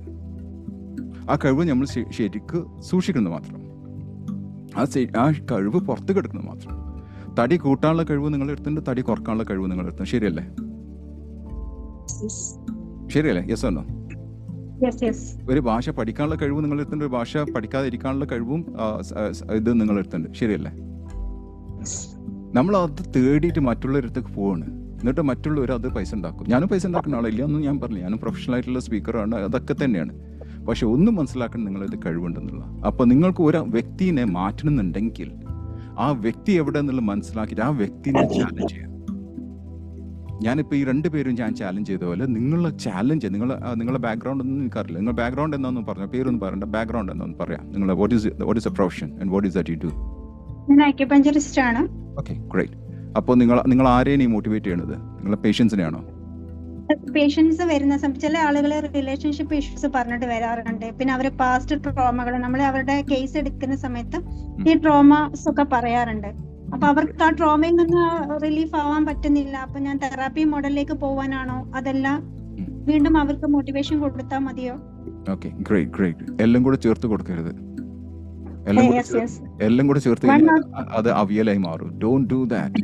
ആ കഴിവ് നമ്മൾ ശരിക്ക് സൂക്ഷിക്കുന്നത് മാത്രം. ആ കഴിവ് പുറത്ത് കിടക്കുന്നത് മാത്രം. തടി കൂട്ടാനുള്ള കഴിവ് നിങ്ങൾ എടുത്തിട്ടുണ്ട്, തടി കുറക്കാനുള്ള കഴിവ് നിങ്ങൾ എടുത്തുണ്ട്. ശരിയല്ലേ? യെസ് ആണോ? ഒരു ഭാഷ പഠിക്കാനുള്ള കഴിവ് നിങ്ങൾ എടുത്തിട്ടുണ്ട്, ഒരു ഭാഷ പഠിക്കാതെ ഇരിക്കാനുള്ള കഴിവും ഇത് നിങ്ങൾ എടുത്തിട്ടുണ്ട്. ശരിയല്ലേ? നമ്മൾ അത് തേടിയിട്ട് മറ്റുള്ളവരടുത്തേക്ക് പോവാണ്. എന്നിട്ട് മറ്റുള്ളവർ അത് പൈസ ഉണ്ടാക്കും. ഞാനും പൈസ ഉണ്ടാക്കുന്ന ആളില്ല ഒന്നും ഞാൻ പറഞ്ഞില്ല. ഞാനും പ്രൊഫഷണൽ ആയിട്ടുള്ള സ്പീക്കറാണ്, അതൊക്കെ തന്നെയാണ്. പക്ഷെ ഒന്നും മനസ്സിലാക്കണം, നിങ്ങളിത് കഴിവുണ്ടെന്നുള്ള. അപ്പോൾ നിങ്ങൾക്ക് ഒരു വ്യക്തിനെ മാറ്റണമെന്നുണ്ടെങ്കിൽ ആ വ്യക്തി എവിടെ എന്നുള്ളത് മനസ്സിലാക്കിയിട്ട് ആ വ്യക്തിനെ ചാലഞ്ച് ചെയ്യാം. ഞാനിപ്പോൾ ഈ 2 പേരും ഞാൻ ചാലഞ്ച് ചെയ്ത പോലെ നിങ്ങളെ ചാലഞ്ച്, നിങ്ങളുടെ ബാക്ക്ഗ്രൗണ്ട് ഒന്നും എനിക്കറിയില്ല. നിങ്ങൾ ബാക്ക്ഗ്രൗണ്ട് എന്താണെന്ന് പറഞ്ഞാൽ പേരൊന്നും പറയണ്ട, ബാക്ക്ഗ്രൗണ്ട് എന്താണെന്ന് പറയാം. നിങ്ങൾ what is A profession and what is that you do? ഞാൻ അക്യുപഞ്ചറിസ്റ്റ് ആണ്. Okay, great. അപ്പോൾ നിങ്ങൾ ആരെയാണ് ഈ മോട്ടിവേറ്റ് ചെയ്യണത്? നിങ്ങളെ പേഷ്യൻസിനെയാണോ? പേഷ്യൻസ് വരുന്ന സമയത്ത് ചില ആളുകൾ റിലേഷൻഷിപ്പ് ഇഷ്യൂസ് പറഞ്ഞിട്ട് വരാറുണ്ട്. പിന്നെ അവര് പാസ്റ്റ് ട്രോമകൾ, നമ്മൾ അവരുടെ കേസ് എടുക്കുന്ന സമയത്ത് ഈ ട്രോമാസ് ഒക്കെ പറയാറുണ്ട്. അപ്പൊ അവർക്ക് ആ ട്രോമയിൽ നിന്ന് റിലീഫ് ആവാൻ പറ്റുന്നില്ല. അപ്പൊ ഞാൻ തെറാപ്പി മോഡലിലേക്ക് പോവാനാണോ, അതല്ല വീണ്ടും അവർക്ക് മോട്ടിവേഷൻ കൊടുത്താൽ മതിയോ? Okay, great. എല്ലാം കൂടെ ചേർത്ത് കൊടുക്കരുത്. എല്ലാം കൂടെ ചേർത്ത് അത് അവിയലായി മാറും. Don't do that.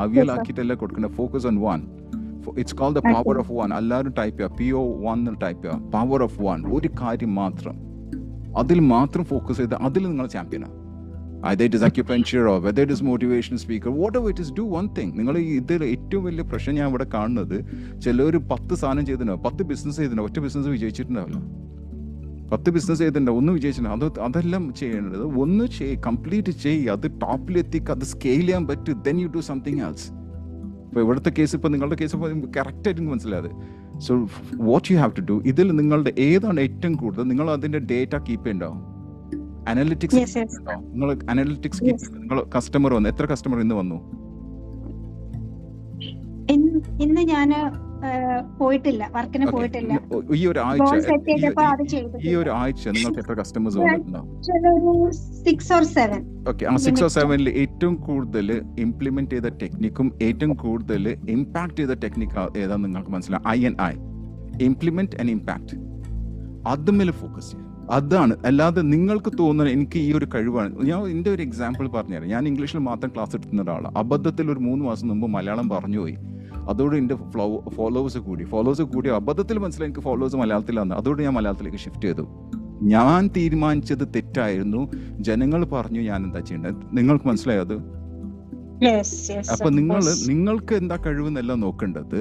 അവിയലാക്കിയിട്ടല്ല കൊടുക്കുന്നത്. Focus on one. It's called the power of one. എല്ലാവരും ടൈപ്പ് ചെയ്യുക, PO1 ടൈപ്പ് ചെയ്യുക, പവർ ഓഫ് വൺ. ഒരു കാര്യം മാത്രം, അതിൽ മാത്രം ഫോക്കസ് ചെയ്ത് അതിൽ നിങ്ങൾ ചാമ്പ്യനാണ്. Either it is acupuncture or whether it is motivational speaker, whatever it is, do one thing. നിങ്ങൾ ഇതിൽ ഏറ്റവും വലിയ പ്രശ്നം ഞാൻ ഇവിടെ കാണുന്നത്, ചിലർ 10 സാധനം ചെയ്തിട്ടുണ്ടാവും, 10 ബിസിനസ് ചെയ്തിട്ടുണ്ടാവും, ഒറ്റ ബിസിനസ് വിജയിച്ചിട്ടുണ്ടാവില്ല. 10 ബിസിനസ് ചെയ്തിട്ടുണ്ടാവും, ഒന്നും വിജയിച്ചിട്ടുണ്ടാവും. അതെല്ലാം ചെയ്യേണ്ടത് ഒന്ന് കംപ്ലീറ്റ് ചെയ്യുക, അത് ടോപ്പിലെത്തിക്കുക, അത് സ്കെയിൽ ചെയ്യാൻ പറ്റും. then you do something else. ഇപ്പോൾ ഇവിടുത്തെ കേസ്, ഇപ്പോൾ നിങ്ങളുടെ കേസ് കറക്റ്റായിട്ട് എനിക്ക് മനസ്സിലായത്. So what you have to do, ഇതിൽ നിങ്ങളുടെ ഏതാണ് ഏറ്റവും കൂടുതൽ, നിങ്ങൾ അതിൻ്റെ ഡേറ്റ കീപ്പ് ചെയ്യണ്ടാവും. അനലിറ്റിക്സ് നിങ്ങൾ അനലിറ്റിക്സ് നിങ്ങൾ കസ്റ്റമർ വന്നു, എത്ര കസ്റ്റമർ ഇന്ന് വന്നു? ഇന്ന് ഞാൻ പോയിട്ടില്ല, വർക്കിന് പോയിട്ടില്ല. ഈ ഒരു ആഴ്ച നിങ്ങൾക്ക് എത്ര കസ്റ്റമേഴ്സ് വന്നിട്ടുണ്ടാവും? 6 or 7. ഓക്കെ, ആ 6 or 7 ഏറ്റവും കൂടുതൽ ഇംപ്ലിമെന്റ് ചെയ്ത ടെക്നിക്കും ഏറ്റവും കൂടുതൽ ഇമ്പാക്ട് ചെയ്ത ടെക്നിക്ക് ഏതാണെന്ന് നിങ്ങൾക്ക് മനസ്സിലാവും. INI, implement and impact. അതുമേൽ ഫോക്കസ് ചെയ്യുക. അതാണ്. അല്ലാതെ നിങ്ങൾക്ക് തോന്നുന്നത് എനിക്ക് ഈ ഒരു കഴിവാണ്. ഞാൻ എൻ്റെ ഒരു എക്സാമ്പിൾ പറഞ്ഞുതരാം. ഞാൻ ഇംഗ്ലീഷിൽ മാത്രം ക്ലാസ് എടുക്കുന്ന ഒരാളാണ്. അബദ്ധത്തിൽ ഒരു 3 മാസം മുമ്പ് മലയാളം പറഞ്ഞുപോയി. അതോടെ എൻ്റെ ഫോളോവേഴ്സ് കൂടി അബദ്ധത്തിൽ മനസ്സിലായി എനിക്ക് ഫോളോവേഴ്സ് മലയാളത്തിലാണ്. അതോടെ ഞാൻ മലയാളത്തിലേക്ക് ഷിഫ്റ്റ് ചെയ്തു. ഞാൻ തീരുമാനിച്ചത് തെറ്റായിരുന്നു, ജനങ്ങൾ പറഞ്ഞു ഞാൻ എന്താ ചെയ്യേണ്ടത്. നിങ്ങൾക്ക് മനസ്സിലായത്? അപ്പൊ നിങ്ങൾക്ക് എന്താ കഴിവെന്നെല്ലാം നോക്കേണ്ടത്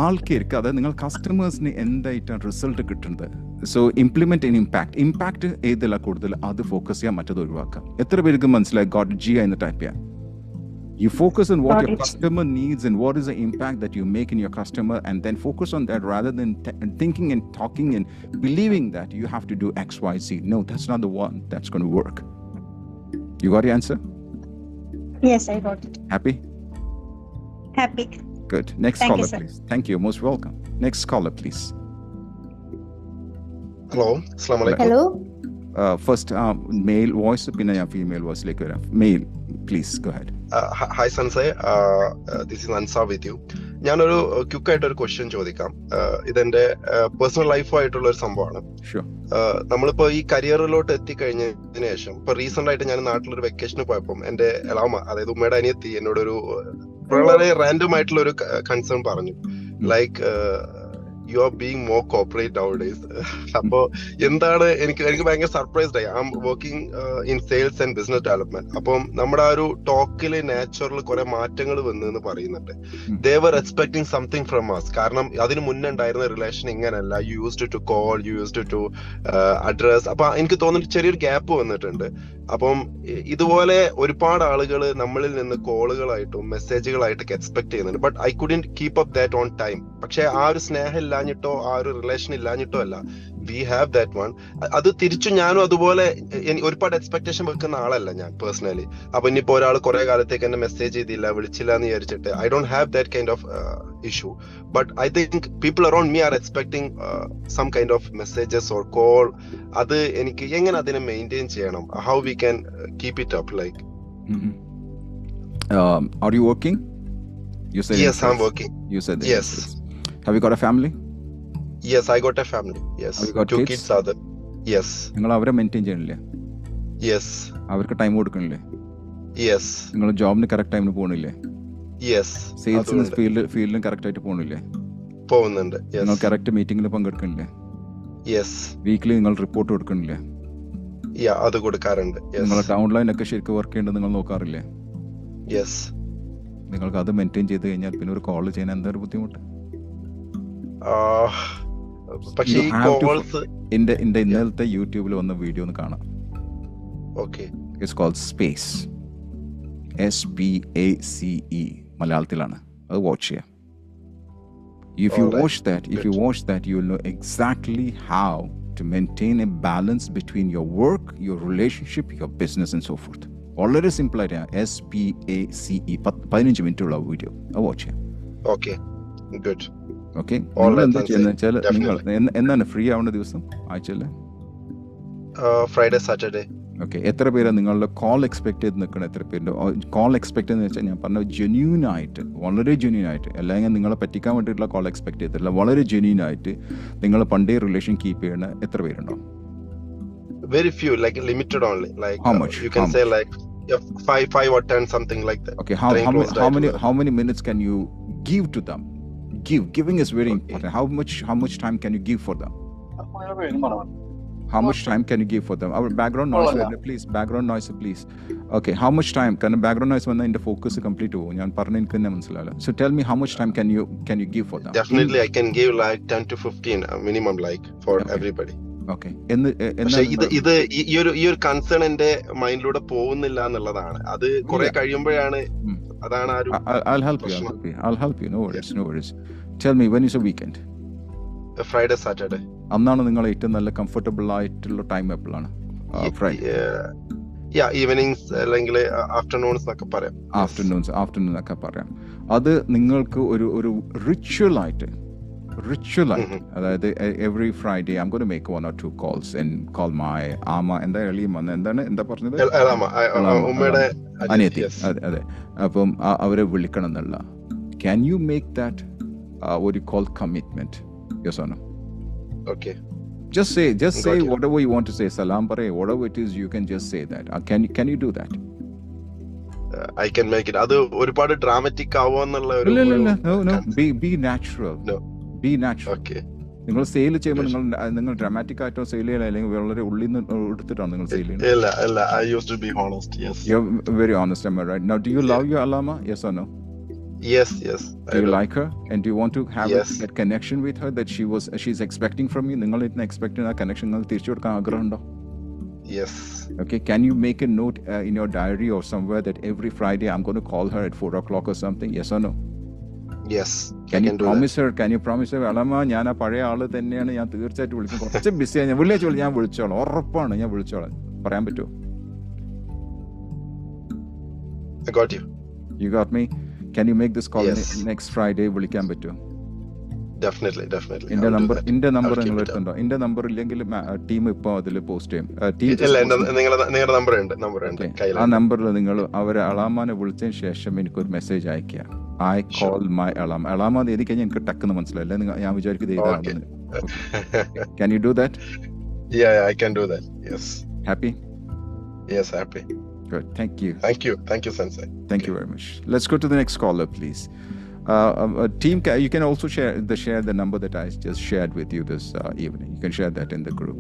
ആൾക്കാർക്ക്, അതായത് നിങ്ങൾ കസ്റ്റമേഴ്സിന് എന്തായിട്ടാണ് റിസൾട്ട് കിട്ടുന്നത്. സോ ഇംപ്ലിമെന്റ് ആൻഡ് ഇമ്പാക്ട് ഏതില്ല കൂടുതൽ അത് ഫോക്കസ് ചെയ്യാൻ, മറ്റത് ഒഴിവാക്കാം. എത്ര പേർക്ക് മനസ്സിലായി ഗോട്ട് GI എന്ന് ടൈപ്പ് ചെയ്യാൻ? You focus on what your customer needs and what is the impact that you make in your customer, and then focus on that rather than thinking and talking and believing that you have to do X, Y, Z. No, that's not the one that's going to work. You got your answer? Yes, I got it. Happy? Good. Next Thank caller, you, please. Thank you. Most welcome. Next caller, please. Hello. Assalamu alaikum. Hello. First, male voice, പിന്നെ ഞാൻ female വോയിസിലേക്ക് വരാം. Male, please go ahead. Hi sensei, this is Ansar with you. ഞാനൊരു ക്വിക്കായിട്ട് ഒരു question ചോദിക്കാം. ഇതെന്റെ personal ലൈഫായിട്ടുള്ള ഒരു സംഭവമാണ്. നമ്മളിപ്പോ ഈ കരിയറിലോട്ട് എത്തിക്കഴിഞ്ഞതിന് ശേഷം, ഇപ്പൊ റീസെന്റ് ആയിട്ട് ഞാൻ നാട്ടിലൊരു വെക്കേഷന് പോയപ്പം എന്റെ എളാമ, അതായത് ഉമ്മയുടെ അനിയത്തി, എന്നോട് ഒരു വളരെ റാൻഡം ആയിട്ടുള്ള ഒരു കൺസേൺ പറഞ്ഞു. Like you are being more corporate nowadays. അപ്പോ എന്താണ്, എനിക്ക് ഭയങ്കര സർപ്രൈസ്ഡ് ആയി. I am working in sales and business development. അപ്പം നമ്മുടെ ആ ഒരു ടോക്കില് നാച്ചുറൽ കുറെ മാറ്റങ്ങൾ വന്നു പറയുന്നുണ്ട്. They were expecting something from us. കാരണം അതിന് മുന്നേ ഉണ്ടായിരുന്ന റിലേഷൻ ഇങ്ങനെയല്ല. You used to call, you used to address. അപ്പൊ എനിക്ക് തോന്നുന്നു ചെറിയൊരു ഗ്യാപ്പ് വന്നിട്ടുണ്ട്. അപ്പം ഇതുപോലെ ഒരുപാട് ആളുകൾ നമ്മളിൽ നിന്ന് കോളുകളായിട്ടും മെസ്സേജുകളായിട്ടൊക്കെ എക്സ്പെക്ട് ചെയ്യുന്നുണ്ട്. But I couldn't keep up that on time. പക്ഷെ ആ ഒരു സ്നേഹമില്ലായ്മ ഇല്ലാഞ്ഞിട്ടോ ആ ഒരു റിലേഷൻ ഇല്ലാഞ്ഞിട്ടോ അല്ല, വി ഹാവ് ദാറ്റ് വൺ. അത് തിരിച്ചു ഞാനും അതുപോലെ ഒരുപാട് എക്സ്പെക്ടേഷൻ വെക്കുന്ന ആളല്ല ഞാൻ പേഴ്സണലി. അപ്പൊ ഇനിയിപ്പോ ഒരാൾ കുറെ കാലത്തേക്ക് എന്നെ മെസ്സേജ് ചെയ്തില്ല, വിളിച്ചില്ല എന്ന് വിചാരിച്ചിട്ട് I don't have that kind of issue. But I think people around me are expecting some kind of messages or call. അത് എനിക്ക് എങ്ങനെ അതിനെ മെയിൻറ്റെയിൻ ചെയ്യണം? How we can keep it up like? Are you working? You said yes, I'm working. You said that. Yes. Have you got a family? Yes, I got a family. Yes. Have you got 2 kids? kids are there. Yes. നിങ്ങൾ അവരെ maintain ചെയ്യണില്ലേ? Yes. അവർക്ക് time കൊടുക്കണില്ലേ? Yes. നിങ്ങൾ ജോബിന് correct ടൈമിന് പോകണില്ലേ? Yes. സെയിൽസിന് ഫീൽഡിലും correct ആയിട്ട് പോകണില്ലേ? പോകുന്നുണ്ട്. നിങ്ങൾ Yes. Correct മീറ്റിംഗിൽ പങ്കെടുക്കണില്ലേ? Yes. വീക്കിലി നിങ്ങൾ റിപ്പോർട്ട് കൊടുക്കണില്ലേ? Yeah, അത് കൊടുക്കാറുണ്ട്. Yes. നിങ്ങളെ ഡൗൺലൈൻ ഒക്കെ ശരിക്കും വർക്ക് ചെയ്യേണ്ടത് നിങ്ങൾ നോക്കാറില്ലേ? Yes. നിങ്ങൾക്ക് അത് മെയിൻറ്റെയിൻ ചെയ്ത് കഴിഞ്ഞാൽ പിന്നെ ഒരു കോൾ ചെയ്യാൻ എന്താ ഒരു ബുദ്ധിമുട്ട്? പക്ഷേ You ഈ have to കോൾസ് എന്റെ ഇന്നലത്തെ യൂട്യൂബിൽ വന്ന വീഡിയോ ഒന്ന് കാണാം. Okay. It's called space, SPACE, മലയാളത്തിലാണ്. അത് വാച്ച് ചെയ്യാം. If you Alright. watch that, you will know exactly how to maintain a balance between your work, your relationship, your business and so forth. വളരെ simple ആയിട്ട് SPACE 15 മിനിറ്റുള്ള video അത് watch ചെയ്യാം. Okay, good. Okay, All നിങ്ങൾ right, എന്താ then, ചെയ്യുന്നത് വെച്ചാൽ നിങ്ങൾ definitely. എന്നാണ് ഫ്രീ ആവുന്ന ദിവസം ആഴ്ചയിൽ? Friday, Saturday. ഓക്കെ, എത്ര പേരാണ് നിങ്ങളുടെ കോൾ എക്സ്പെക്ട് ചെയ്ത് നിൽക്കണം? എത്ര പേരുണ്ട് കോൾ എക്സ്പെക്ട് എന്ന് വെച്ചാൽ ഞാൻ പറഞ്ഞ ജെന്യൂൻ ആയിട്ട്, വളരെ ജെന്യൂൻ ആയിട്ട്, അല്ലെങ്കിൽ നിങ്ങളെ പറ്റിക്കാൻ വേണ്ടിയിട്ടുള്ള കോൾ എക്സ്പെക്ട് ചെയ്തിട്ടില്ല, വളരെ ജെന്യൂൻ ആയിട്ട് നിങ്ങൾ പണ്ടേ റിലേഷൻ കീപ്പ് ചെയ്യുന്ന എത്ര പേരുണ്ടോ? Very few, like limited only. Like How much? you can How say much? like 5 or 10, something like that. Okay, Train closed right how many minutes can you give to them? Giving is very Okay. important. How much time can you give for them? How much time can you give for them? Our background noise, please. Background noise, please. Okay, how much time? Can background noise when the focus complete ho? ഞാൻ പറഞ്ഞ എനിക്ക് തന്നെ മനസ്സിലാവില്ല. So tell me, how much time can you give for them? Definitely, I can give like 10 to 15 minimum, like for Okay. everybody. Okay. പക്ഷെ ഇത് ഈ ഒരു concern എന്റെ മൈൻഡിലൂടെ പോകുന്നില്ല എന്നുള്ളതാണ്. അത് കുറെ കഴിയുമ്പോഴാണ്, അതാണ് ആ ഒരു I'll help you. I'll help you. No worries. Tell me, when is a weekend? Friday, Saturday. അന്നാണ് നിങ്ങൾ ഏറ്റവും നല്ല കംഫർട്ടബിൾ ആയിട്ടുള്ള ടൈം എപ്പോഴാണ്? ഫ്രൈഡേ, ഈവനിങ്സ് അല്ലെങ്കിൽ ആഫ്റ്റർനൂൺസ് എന്നൊക്കെ പറയാം. ആഫ്റ്റർനൂൺ ഒക്കെ പറയാം. അത് നിങ്ങൾക്ക് ഒരു റിച്വൽ ആയിട്ട്, അതായത് every Friday I am going to make 1 or 2 calls and call my ആമ, എന്താ പറഞ്ഞത്, ഉമ്മയുടെ അനിയത്തി. yes. അതെ. അപ്പം അവരെ വിളിക്കണം എന്നുള്ള. Can you make that what you call commitment? Yes or no? Okay. Just say Got you. whatever you want to say. Salam pare, whatever it is, you can just say that. Can you do that? I can make it. അത് ഒരുപാട് dramatic ആവോ എന്നുള്ള ഒരു No. Be natural. No. Be natural. Okay. നിങ്ങൾ sale ചെയ്യുമ്പോൾ നിങ്ങൾ dramatic ആയിട്ടോ sale ചെയ്യല, അല്ലെങ്കിൽ വളരെ ഉള്ളിൽ നിന്ന് എടുത്തിട്ടാണ് നിങ്ങൾ സെയിൽ ചെയ്യുന്നത്? ഇല്ല, I used to be honest. Yes. You're very honest, am I right? Now, do you love your Alama? Yes or no? Yes. Do you like her? And do you want to have Yes. that connection with her that she's expecting from you? നിങ്ങൾ ഇതിനെ expect ചെയ്യുന്ന ആ connection നിങ്ങൾക്ക് തിരിച്ചു കൊടുക്കാൻ ആഗ്രഹമുണ്ടോ? Yes. Okay, can you make a note in your diary or somewhere that every Friday I'm going to call her at 4 o'clock or something? Yes or no? Yes. Can I you can do promise her? Can you promise her? Alama, ഞാൻ ആ പഴയ ആള് തന്നെയാണ്, ഞാൻ തീർച്ചയായിട്ടും വിളിക്കും. കുറച്ച് ബിസിയാണ്, ഞാൻ വിളിച്ചോളൂ, ഞാൻ വിളിച്ചോളാം, ഉറപ്പാണ് ഞാൻ വിളിച്ചോളാം. പറയാൻ പറ്റുമോ? that. I got you. You got me? Can you make this call Yes. next Friday? വിളിക്കാൻ പറ്റുമോ? Definitely. എന്റെ I'll do നമ്പർ that. എന്റെ നമ്പർ I'll keep നിങ്ങൾ it up. എടുത്തുണ്ടോ? എന്റെ നമ്പർ ഇല്ലെങ്കിൽ ടീം ഇപ്പൊ അതിൽ പോസ്റ്റ് ചെയ്യും. ടീം ഇല്ല, നിങ്ങളുടെ നമ്പർ ഉണ്ട് ആ കയ്യിലുണ്ട്. നമ്പറിൽ നിങ്ങൾ അവരെ അളാമാനെ വിളിച്ചതിന് ശേഷം എനിക്കൊരു മെസ്സേജ് അയക്കുക. I call my അളാമ. അളാമ എഴുതി കഴിഞ്ഞാൽ എനിക്ക് ടക്കെന്ന് മനസ്സിലായില്ല, ഞാൻ വിചാരിക്കുന്നത് ഇതാണെന്ന്. Can you do that? Yeah, I can do that. Yes. Happy? Yes, happy. Good. Thank you, Sensei. Thank you very much. Let's go to the next caller, please. Team, you can also share the number that I just shared with you this evening. You can share that in the group.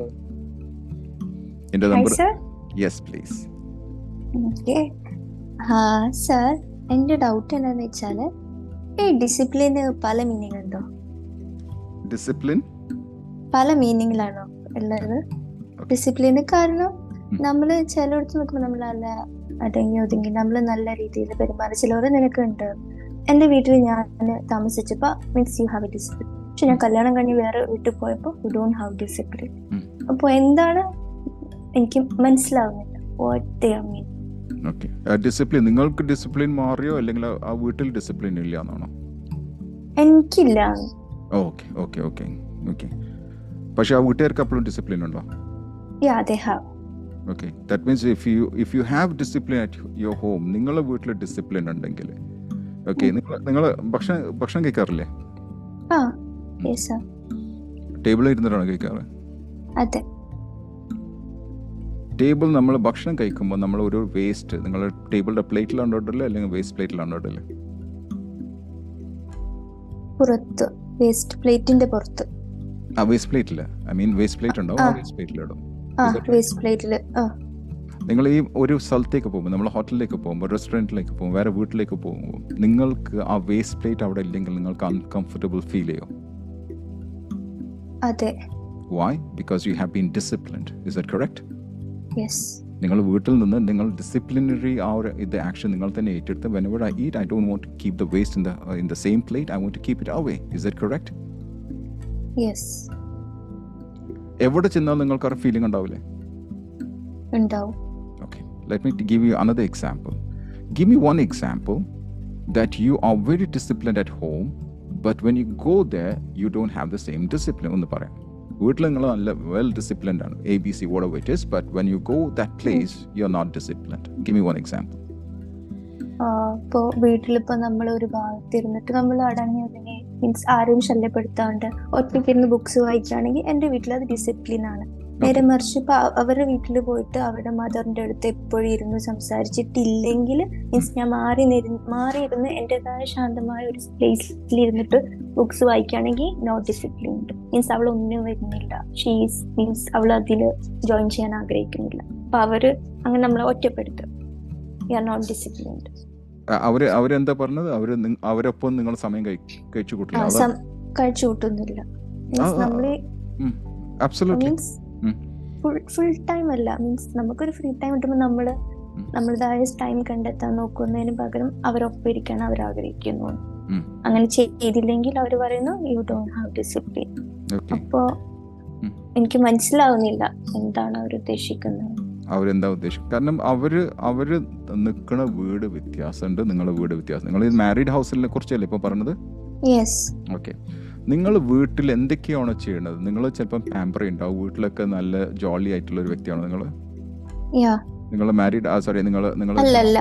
In the number. Hi, sir. Yes, please. Okay. Sir, എൻ്റെ doubt എന്താണെന്ന് വെച്ചാൽ ഈ ഡിസിപ്ലിന് പല meaning ഉണ്ടോ? Discipline? പല മീനിങ്ങിലാണോ ഉള്ളത് ഡിസിപ്ലിന്? കാരണം നമ്മൾ ചിലയിടത്ത് നോക്കുമ്പോൾ നമ്മൾ നല്ല അടങ്ങി ഒതുങ്ങി നമ്മൾ നല്ല രീതിയിൽ പെരുമാറി ചിലവർ നിനക്കുണ്ട്. എൻ്റെ വീട്ടിൽ ഞാൻ താമസിച്ചപ്പോൾ means you have a discipline. പക്ഷെ ഞാൻ കല്യാണം കഴിഞ്ഞ് വേറെ വീട്ടിൽ പോയപ്പോൾ യു ഡോണ്ട് ഹാവ് ഡിസിപ്ലിൻ. ഉം. അപ്പോൾ എന്താണ് എനിക്ക് മനസ്സിലാവുന്നില്ല. What they are mean. Okay, discipline, നിങ്ങൾക്ക് ഡിസിപ്ലിൻ മാറിയോ അല്ലെങ്കിൽ ആ വീട്ടിൽ ഡിസിപ്ലിൻ ഇല്ല എന്നാണോ? എനിക്കില്ല. Okay okay okay okay. പക്ഷെ ആ വീട്ടുകാർക്ക് അപ്പോഴും ഡിസിപ്ലിൻ ഉണ്ടോ? Yeah they have. Okay, that means if you have discipline at your home, നിങ്ങളുടെ വീട്ടിൽ ഡിസിപ്ലിൻ ഉണ്ടെങ്കിൽ ഓക്കെ, നിങ്ങൾ ഭക്ഷണം കഴിക്കാറില്ലേ? ആ യെസ് സർ. ടേബിളിൽ ഇരുന്നിട്ടാണ് കഴിക്കാറ്? അതെ. ടേബിൾ നമ്മൾ ഭക്ഷണം കഴിക്കുമ്പോൾ നമ്മൾ ഒരു വേസ്റ്റ് നിങ്ങൾ ടേബിളിന്റെ പ്ലേറ്റിലാണോ ഇടല് അല്ലെങ്കിൽ വേസ്റ്റ് പ്ലേറ്റിലാണോ ഇടല്? പുറത്ത്, വേസ്റ്റ് പ്ലേറ്റിന്റെ പുറത്ത്. ആ വേസ്റ്റ് പ്ലേറ്റില്, ഐ മീൻ വേസ്റ്റ് പ്ലേറ്റ് ഉണ്ടാവും, ആ വേസ്റ്റ് പ്ലേറ്റിലിടും. വേസ്റ്റ് പ്ലേറ്റില്. നിങ്ങൾ ഈ ഒരു സ്ഥലത്തേക്ക് പോകുമ്പോൾ, നമ്മൾ ഹോട്ടലിലേക്ക് പോകുമ്പോൾ, റെസ്റ്റോറൻറ്റിലേക്ക് പോകുമ്പോൾ, വേറെ വീട്ടിലേക്ക് പോകുമ്പോൾ, നിങ്ങൾക്ക് ആ വേസ്റ്റ് പ്ലേറ്റ് അവിടെ ഇല്ലെങ്കിൽ നിങ്ങൾക്ക് അൺകംഫർട്ടബിൾ ഫീൽ ചെയ്യോ? അതെ. Why? Because you have been disciplined. Is that correct? Yes. നിങ്ങൾ വീട്ടിൽ നിന്ന് നിങ്ങൾ ഡിസിപ്ലിനറി ആ ഒരു ഇത് ആക്ഷൻ നിങ്ങൾ തന്നെ ഏറ്റെടുത്ത് whenever I eat, I don't want to keep the waste in the same plate, I want to keep it away. Is that correct? Yes. എവിടെ ചെന്നാൽ നിങ്ങൾക്ക് ആ ഫീലിംഗ് ഉണ്ടാവില്ലേ? ഉണ്ടാവും. Okay, let me give you another example. Give me one example that you are very disciplined at home, but when you go there, you don't have the same discipline. ഒന്ന് പറയാം. വീട്ടിൽ നിങ്ങൾ നല്ല വെൽ ഡിസിപ്ലിൻഡ് ആണ്, ABC whatever it is, but when you go that place, you're not disciplined. Give me one example. ഇപ്പോൾ വീട്ടിലിപ്പോ നമ്മൾ ഒരു ഭാഗത്തിരുന്നിട്ട് നമ്മൾ അടങ്ങി ഒതുങ്ങി, മീൻസ് ആരെയും ശല്യപ്പെടുത്താണ്ട് ഒറ്റയ്ക്കിരുന്ന് ബുക്സ് വായിക്കുകയാണെങ്കിൽ എൻ്റെ വീട്ടിൽ അത് ഡിസിപ്ലിൻ ആണ്. നേരെ മറിച്ച് ഇപ്പൊ അവരുടെ വീട്ടിൽ പോയിട്ട് അവരുടെ മദറിന്റെ അടുത്ത് എപ്പോഴും ഇരുന്ന് സംസാരിച്ചിട്ടില്ലെങ്കിൽ, മീൻസ് ഞാൻ മാറിയിരുന്ന് എൻ്റെതായ ശാന്തമായ ഒരു പ്ലേസിൽ ഇരുന്നിട്ട് ബുക്സ് വായിക്കുകയാണെങ്കിൽ നോ ഡിസിപ്ലിൻ ഉണ്ട്. മീൻസ് അവൾ ഒന്നും വരുന്നില്ല, ഷീസ് മീൻസ് അവൾ അതിൽ ജോയിൻ ചെയ്യാൻ ആഗ്രഹിക്കുന്നില്ല. അപ്പൊ അങ്ങനെ നമ്മളെ ഒറ്റപ്പെടുത്തും. You are not disciplined. അവരെന്താ പറഞ്ഞത്? അവരൊപ്പം നിങ്ങൾ സമയം കഴിച്ചു കൂട്ടുന്നില്ല. മീൻസ് നമ്മള് മീൻസ് ഫുൾ ടൈം അല്ല, മീൻസ് നമുക്കൊരു ഫ്രീ ടൈം കിട്ടുമ്പോൾ നമ്മളുടേതായ ടൈം കണ്ടെത്താൻ നോക്കുന്നതിന് പകരം അവരൊപ്പം ഇരിക്കാൻ അവർ ആഗ്രഹിക്കുന്നു. അങ്ങനെ ചെയ്തില്ലെങ്കിൽ അവർ പറയുന്നു യു ഡോണ്ട് ഹാവ് ഡിസിപ്ലിൻ. അപ്പോ എനിക്ക് മനസ്സിലാവുന്നില്ല എന്താണ് അവർ ഉദ്ദേശിക്കുന്നത്. അവരെന്താ ഉദ്ദേശിക്കുന്നത്? കാരണം അവര് നിൽക്കുന്ന വീട് വ്യത്യാസമുണ്ട്, നിങ്ങളുടെ വീട് വ്യത്യാസം. നിങ്ങൾ ഈ മാരീഡ് ഹൗസിനെ കുറിച്ചല്ലേ ഇപ്പൊ പറഞ്ഞത്? യെസ്. ഓക്കെ, നിങ്ങൾ വീട്ടിൽ എന്തൊക്കെയാണോ ചെയ്യണത്? നിങ്ങൾ ചിലപ്പോൾ പാമ്പർ ഉണ്ടാവും, വീട്ടിലൊക്കെ നല്ല ജോളി ആയിട്ടുള്ള ഒരു വ്യക്തിയാണോ നിങ്ങൾ? നിങ്ങൾ മാരീഡ് സോറി നിങ്ങൾ അല്ല,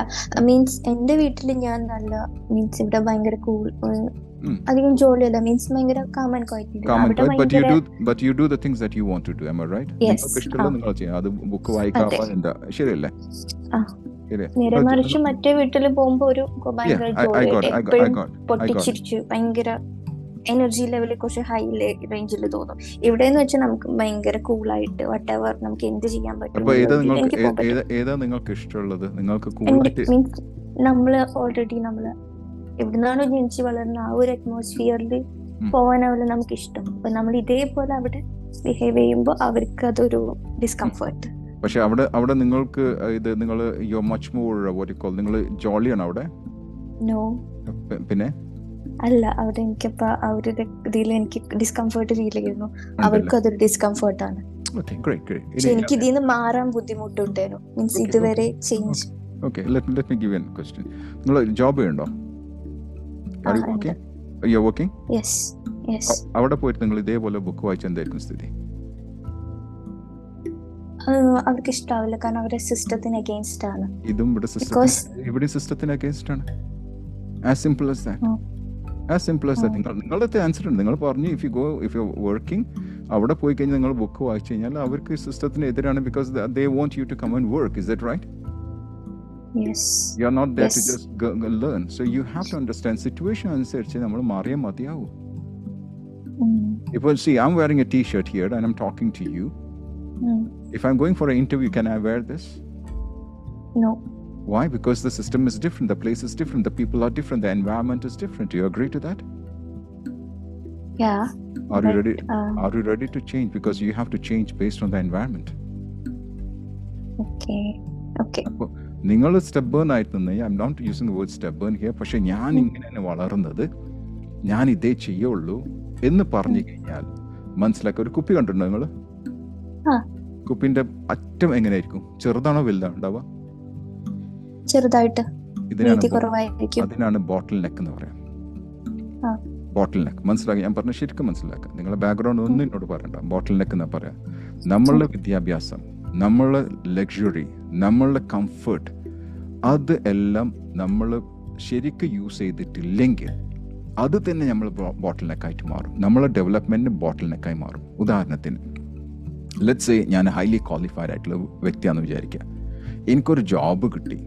മീൻസ് എന്റെ വീട്ടിൽ ഞാൻ നല്ല മീൻസ് ഇവിടെ ഭയങ്കര കൂൾ, അധികം ജോലിയല്ല, മീൻസ് ഭയങ്കര calm and quiet. But you do the things that you want to do, am I right? നിങ്ങൾക്ക് ഇഷ്ടമുള്ള നിങ്ങൾ ചെയ്യും. അത് ബുക്ക് വായിക്കാൻ എന്താ ശരിയല്ലേ? നേരെ മറിച്ച് മറ്റേ വീട്ടിൽ പോകുമ്പോ ഒരു ഭയങ്കര ജോലി, പൊട്ടിച്ചിരിച്ചു, ഭയങ്കര എനർജി ലെവൽ കുറച്ച് ഹൈ റേഞ്ചിൽ തോന്നും. ഇവിടെ എന്ന് വെച്ചാൽ നമുക്ക് ഭയങ്കര കൂളായിട്ട് വട്ടെവർ നമുക്ക് എന്ത് ചെയ്യാൻ പറ്റും. നിങ്ങൾക്ക് ഇഷ്ടമുള്ളത് മീൻസ് നമ്മള് ഓൾറെഡി നമ്മള് എവിടുന്നാണോ ജനിച്ച് വളർന്ന ആ ഒരു അറ്റ്മോസ്ഫിയറിൽ പോകാനാവില്ല നമുക്ക് ഇഷ്ടം. അപ്പൊ നമ്മൾ ഇതേപോലെ അവിടെ ബിഹേവ് ചെയ്യുമ്പോൾ അവർക്ക് അതൊരു ഡിസ്കംഫർട്ട്. പക്ഷെ അവിടെ നിങ്ങൾക്ക് ഇത് നിങ്ങൾ you are much more what you call, നിങ്ങൾ ജോളിയാണ് അവിടെ? നോ. പിന്നെ അല്ല, അവിടെ എനിക്കിപ്പോ ആ ഒരു ഇതിൽ എനിക്ക് ഡിസ്കംഫർട്ട് ഫീൽ ചെയ്യുന്നു, അവർക്ക് അതൊരു ഡിസ്കംഫർട്ടാണ്. പക്ഷെ എനിക്ക് ഇതിൽ നിന്ന് മാറാൻ ബുദ്ധിമുട്ടുണ്ടായിരുന്നു, മീൻസ് ഇതുവരെ change. Okay, let me give you a question. നിങ്ങൾ ജോബ് ചെയ്യണ്ടോ? Are you working? You are working? Yes. അവിടെ പോയിട്ട് നിങ്ങൾ ഇതേപോലെ ബുക്ക് വായിച്ചാൽ എന്തായിരിക്കും സ്ഥിതി? അവർക്ക് ഇഷ്ടാവില്ല, കാരണം അവരുടെ സിസ്റ്റത്തിന് അഗെയിൻസ്റ്റ് ആണ്. ഇതും ഇവിടെ സിസ്റ്റത്തിന് അഗെയിൻസ്റ്റ് ആണ്. As simple as that. As simple as that. നിങ്ങളുടെ ആൻസർ ഉണ്ട്. നിങ്ങൾ പറഞ്ഞു if you are working, അവിടെ പോയി കഴിഞ്ഞാൽ നിങ്ങൾ ബുക്ക് വായിച്ചു കഴിഞ്ഞാൽ അവർക്ക് സിസ്റ്റത്തിന് എതിരാണ്, because they want you to come and work. Is that right? Yes. You are not there to just learn. So you have to understand situation അനുസരിച്ച് നമ്മൾ മാറിയാൽ മതിയാവും. If see, I'm wearing a t-shirt here and I'm talking to you. If I'm going for an interview, can I wear this? No. Why? Because the system is different, the place is different, the people are different, the environment is different. Do you agree to that? Yeah. Are you ready to change? Because you have to change based on the environment. Okay. നിങ്ങൾ stubborn ആയിട്ട് നിന്ന്, I am not using the word stubborn here, പക്ഷെ ഞാൻ ഇങ്ങനെ വളർന്നത്, ഞാൻ ഇതേ ചെയ്യുള്ളൂ എന്ന് പറഞ്ഞു കഴിഞ്ഞാൽ മനസ്സിലാക്കുക. ഒരു കുപ്പി കണ്ടിട്ടുണ്ടോ നിങ്ങൾ? ആ. കുപ്പിന്റെ അറ്റം എങ്ങനെയായിരിക്കും? ചെറുതാണോ വലുതാണോ ഉണ്ടാവുക? ചെറുതായിട്ട് ഇതിനാണ് വീതി കുറവായിരിക്കും. അതിനാണ് ബോട്ടിൽ നെക്ക് എന്ന് പറയാം. ആ. ബോട്ടിൽ നെക്ക് മനസ്സിലാക്കി? ഞാൻ പറഞ്ഞ ശരിക്കും മനസ്സിലാക്കുക. നിങ്ങളുടെ ബാക്ക്ഗ്രൗണ്ട് ഒന്നും എന്നോട് പറയണ്ട. ബോട്ടിൽ നെക്ക് എന്നാ പറയാം. നമ്മളുടെ വിദ്യാഭ്യാസം, നമ്മളുടെ ലക്ഷറി, നമ്മളുടെ കംഫർട്ട്, അത് എല്ലാം നമ്മൾ ശരിക്കും യൂസ് ചെയ്തിട്ടില്ലെങ്കിൽ അത് തന്നെ നമ്മൾ ബോട്ടിൽ നെക്കായിട്ട് മാറും. നമ്മളെ ഡെവലപ്മെന്റിന് ബോട്ടിൽ നെക്കായി മാറും. ഉദാഹരണത്തിന് ലെറ്റ്സ് സേ ഞാൻ ഹൈലി ക്വാളിഫൈഡ് ആയിട്ടുള്ള വ്യക്തിയാണെന്ന് വിചാരിക്കുക. എനിക്കൊരു ജോബ് കിട്ടി,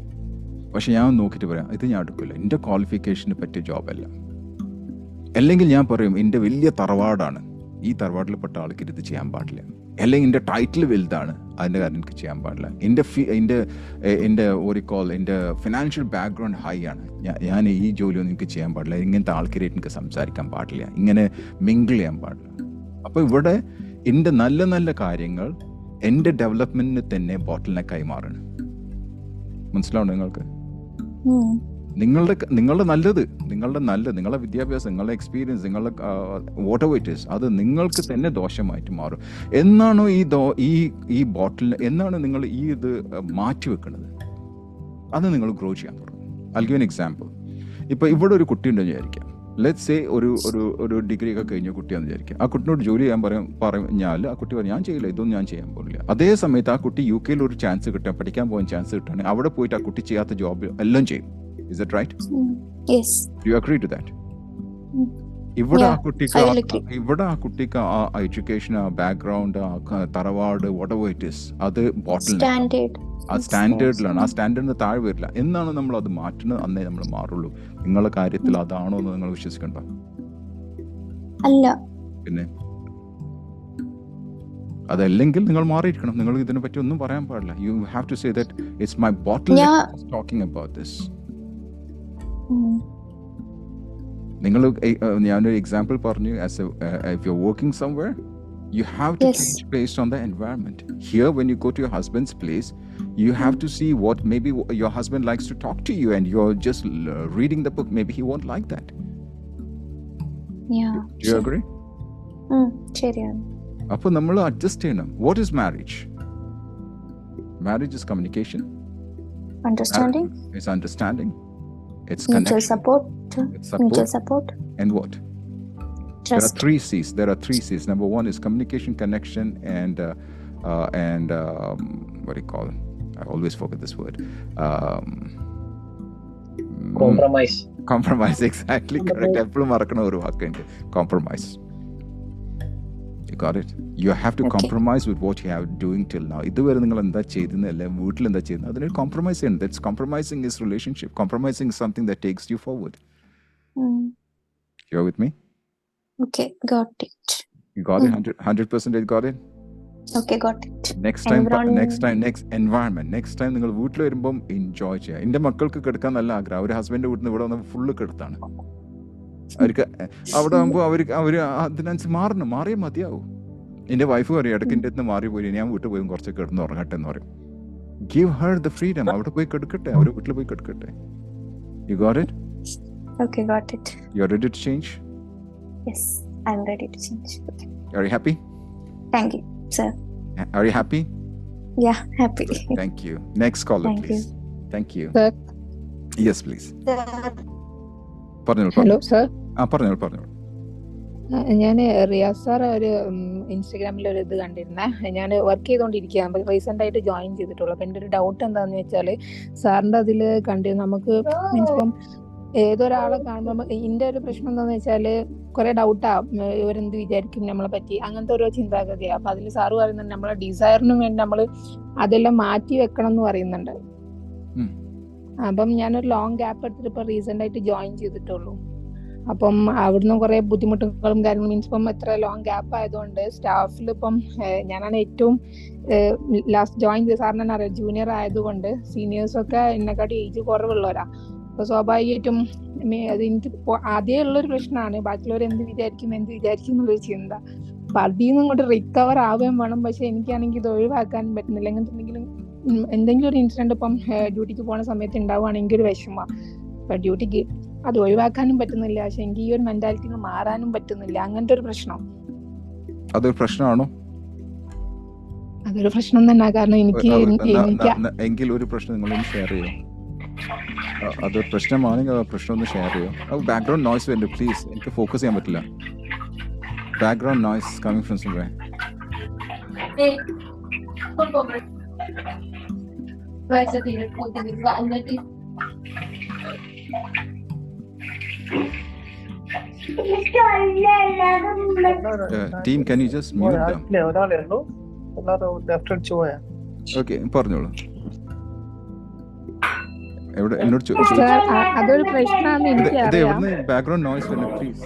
പക്ഷെ ഞാൻ നോക്കിയിട്ട് പറയാം ഇത് ഞാൻ എടുക്കില്ല, എൻ്റെ ക്വാളിഫിക്കേഷന് പറ്റിയ ജോബല്ല. അല്ലെങ്കിൽ ഞാൻ പറയും എൻ്റെ വലിയ തറവാടാണ്, ഈ തറവാട്ടിൽപ്പെട്ട ആൾക്ക് ഇത് ചെയ്യാൻ പാടില്ല. അല്ലെങ്കിൽ എൻ്റെ ടൈറ്റിൽ വലുതാണ്, അതിൻ്റെ കാര്യം എനിക്ക് ചെയ്യാൻ പാടില്ല. എൻ്റെ ഓരിക്കോൾ എൻ്റെ ഫിനാൻഷ്യൽ ബാക്ക്ഗ്രൗണ്ട് ഹൈ ആണ്, ഞാൻ ഈ ജോലിയൊന്നും എനിക്ക് ചെയ്യാൻ പാടില്ല, ഇങ്ങനത്തെ ആൾക്കാരായിട്ട് എനിക്ക് സംസാരിക്കാൻ പാടില്ല, ഇങ്ങനെ മിങ്കിൾ ചെയ്യാൻ പാടില്ല. അപ്പോൾ ഇവിടെ എൻ്റെ നല്ല നല്ല കാര്യങ്ങൾ എൻ്റെ ഡെവലപ്മെന്റിന് തന്നെ ബോട്ടിൽ നെക്കായി മാറണം. മനസ്സിലാവണം നിങ്ങൾക്ക്? നിങ്ങളുടെ നല്ലത്, നിങ്ങളുടെ വിദ്യാഭ്യാസം, നിങ്ങളുടെ എക്സ്പീരിയൻസ്, നിങ്ങളുടെ വാട്ട് എവർ ഇറ്റ് ഈസ്, അത് നിങ്ങൾക്ക് തന്നെ ദോഷമായിട്ട് മാറും. എന്നാണോ ഈ ബോട്ടിൽ, എന്നാണ് നിങ്ങൾ ഈ ഇത് മാറ്റി വെക്കുന്നത്, അത് നിങ്ങൾ ഗ്രോ ചെയ്യാൻ തുടങ്ങും. I'll give an example. ഇപ്പോൾ ഇവിടെ ഒരു കുട്ടി ഉണ്ടെന്ന് വിചാരിക്കാം. ലെറ്റ്സ് സേ ഒരു ഡിഗ്രി ഒക്കെ കഴിഞ്ഞ കുട്ടിയാണെന്ന് വിചാരിക്കുക. ആ കുട്ടിനോട് ജോലി ചെയ്യാൻ പറഞ്ഞാൽ ആ കുട്ടി പറയും ഞാൻ ചെയ്യില്ല, ഇതൊന്നും ഞാൻ ചെയ്യാൻ പോകില്ല. അതേ സമയത്ത് ആ കുട്ടി UK ഒരു ചാൻസ് കിട്ടാൻ, പഠിക്കാൻ പോകാൻ ചാൻസ് കിട്ടുകയാണെങ്കിൽ അവിടെ പോയിട്ട് ആ കുട്ടി ചെയ്യാത്ത ജോബ് എല്ലാം ചെയ്യും. Is that right? Yes. Do you agree to that? ഇവിടെ ആ കുട്ടിക്ക് ആ എഡ്യൂക്കേഷൻ, ആ ബാക്ക്ഗ്രൗണ്ട്, ആ തറവാട്, വാട്ട് എവർ ഇറ്റ് ഈസ്, അത് ബോട്ടിൽ ആ സ്റ്റാൻഡേർഡിലാണ്. ആ സ്റ്റാൻഡേർഡിന് താഴെ വരില്ല. എന്നാണ് നമ്മൾ അത് മാറ്റുന്നത്, അന്നേ നമ്മൾ മാറുള്ളൂ. നിങ്ങളുടെ കാര്യത്തിൽ അതാണോ എന്ന് നിങ്ങൾ വിശ്വസിക്കണ്ട? അല്ല. പിന്നെ അതല്ലെങ്കിൽ നിങ്ങൾ മാറിയിരിക്കണം. നിങ്ങൾ ഇതിനെ പറ്റി ഒന്നും പറയാൻ പാടില്ല. You have to say that it's my bottle talking about this. നിങ്ങൾ ഞാനൊരു എക്സാമ്പിൾ പറഞ്ഞു. If you're working somewhere, you have to change based on the environment. Here, when you go to your husband's place, you have to see what maybe your husband likes to talk to you, and you're just reading the book. Maybe he won't like that. Yeah. Do you agree? ശരിയാണ്. അപ്പോൾ നമ്മൾ adjust ചെയ്യണം. What is marriage? Marriage is communication. Understanding. It's understanding. It's mutual connection. support. Mutual support. And what? Trust. There are three C's. Number one is communication, connection, and what do you call it? I always forget this word. Compromise. Compromise, exactly. Correct. Eppozhum marakana oru vaakku compromise. You got it? You have to compromise with what you have doing till now. ഇതുവരെ നിങ്ങൾ എന്താ ചെയ്തെന്നല്ല, വീട്ടിൽ എന്താ ചെയ്യുന്നത്, അതിനൊരു compromise ചെയ്യണം. That's compromising is relationship. Compromising is something that takes you forward. You're with me? Okay, got it. You got it? 100% got it? Okay, got it. Next environment. Next time നിങ്ങൾ വീട്ടിൽ വരുമ്പം എൻജോയ് ചെയ്യുക. എൻ്റെ മക്കൾക്ക് കിടക്കാൻ നല്ല ആഗ്രഹം. അവർ ഹസ്ബൻഡ് വീട്ടിൽ നിന്ന് ഇവിടെ വന്ന് ഫുള്ള് കിടത്താണ്. അവർക്ക് അവിടെ ആകുമ്പോൾ അവർ അതിനനുസരിച്ച് മാറിയേ മതിയാവും. എൻ്റെ വൈഫ് പറയും ഇടയ്ക്ക് എൻ്റെ അടുത്ത് മാറിപ്പോയി, ഞാൻ വീട്ടിൽ പോയി കുറച്ച് കിടന്ന് ഉറങ്ങട്ടെ എന്ന് പറയും. Give her the freedom. അവിടെ പോയി കിടക്കട്ടെ, അവർ വീട്ടിൽ പോയി കിടക്കട്ടെ. You got it? Okay, got it. You're ready to change? Yes, I'm ready to change. Okay. Are you happy? Thank you, sir. Are you happy? Yeah, happy. Thank you. Next caller, please. Thank you. Sir. Yes, please. Hello sir. പറഞ്ഞോളൂ. ഞാൻ Riyas sir ഒരു ഇൻസ്റ്റഗ്രാമിൽ ഒരു ഇത് കണ്ടിരുന്നേ. ഞാൻ work ചെയ്തുകൊണ്ടിരിക്കുകയാണ്, recent ആയിട്ട് join ചെയ്തിട്ടുള്ളൂ. അപ്പം എൻ്റെ ഒരു ഡൗട്ട് എന്താണെന്ന് വെച്ചാൽ, സാറിൻ്റെ അതിൽ കണ്ടിരുന്നു നമുക്ക് മീൻസ് ഇപ്പം ഏതൊരാളെ കാണുമ്പോൾ എൻ്റെ ഒരു പ്രശ്നം എന്താണെന്ന് വെച്ചാൽ കുറെ ഡൗട്ടാ, ഇവരെന്ത് വിചാരിക്കും നമ്മളെ പറ്റി, അങ്ങനത്തെ ഓരോ ചിന്താഗതിയാണ്. അപ്പം അതിൽ സാറ് പറയുന്നുണ്ട് നമ്മളെ ഡിസയറിന് വേണ്ടി നമ്മൾ അതെല്ലാം മാറ്റി വെക്കണം എന്ന് പറയുന്നുണ്ട്. അപ്പം ഞാനൊരു ലോങ് ഗ്യാപ്പ് എടുത്തിട്ട് ഇപ്പം റീസെന്റ് ആയിട്ട് ജോയിൻ ചെയ്തിട്ടുള്ളൂ. അപ്പം അവിടുന്ന് കുറെ ബുദ്ധിമുട്ടുകളും കാര്യങ്ങളും മീൻസ് ഇപ്പം എത്ര ലോങ് ഗ്യാപ്പ് ആയതുകൊണ്ട് സ്റ്റാഫിൽ ഇപ്പം ഞാനാണ് ഏറ്റവും ലാസ്റ്റ് ജോയിൻ ചെയ്ത, സാറിന് തന്നെ അറിയാം ജൂനിയർ ആയതുകൊണ്ട് സീനിയേഴ്സൊക്കെ എന്നെക്കാട്ടി ഏജ് കുറവുള്ളവരാ. അപ്പൊ സ്വാഭാവികമായിട്ടും അത് എനിക്ക് ആദ്യമേ ഉള്ളൊരു പ്രശ്നമാണ്, ബാക്കിയുള്ളവർ എന്ത് വിചാരിക്കും എന്നുള്ളൊരു ചിന്ത. അപ്പൊ അതിൽ നിന്നും ഇങ്ങോട്ട് റിക്കവർ ആവുകയും വേണം. പക്ഷെ എനിക്കാണെങ്കിൽ ഇത് ഒഴിവാക്കാൻ പറ്റുന്നില്ല. എങ്ങനത്തെ എന്തെങ്കിലും ഒരു ഇൻസിഡന്റ് ഇപ്പം ഡ്യൂട്ടിക്ക് പോകുന്ന സമയത്ത് ഉണ്ടാവുകയാണെങ്കിൽ ഒരു വിഷമമാണ്. അപ്പൊ ഡ്യൂട്ടിക്ക് അത് ഒഴിവാക്കാനും പറ്റുന്നില്ല, പക്ഷെ എനിക്ക് ഈ ഒരു മെന്റാലിറ്റി മാറാനും പറ്റുന്നില്ല. അങ്ങനത്തെ ഒരു പ്രശ്നം. അതൊരു പ്രശ്നമാണോ? അതൊരു പ്രശ്നം തന്നെ. കാരണം എനിക്ക് എങ്കിൽ ഒരു പ്രശ്നം നിങ്ങളൊന്ന് ഷെയർ ചെയ്യോ? അത് പ്രശ്നമാണെങ്കിൽ ആ പ്രശ്നം ഒന്ന് ഷെയർ ചെയ്യോ? ബാക്ക്ഗ്രൗണ്ട് നോയ്സ് വരുന്നുണ്ട്, പ്ലീസ്. എനിക്ക് ഫോക്കസ് ചെയ്യാൻ പറ്റില്ല. Background noise coming from somewhere. Team, can you just mute them? Okay, പറഞ്ഞോളൂ. എവിടെ എന്നോട് അതൊരു പ്രശ്നമാണെന്ന് എനിക്കറിയാം. ബാക്ക്ഗ്രൗണ്ട് നോയ്സ് വരുന്നത്, പ്ലീസ്.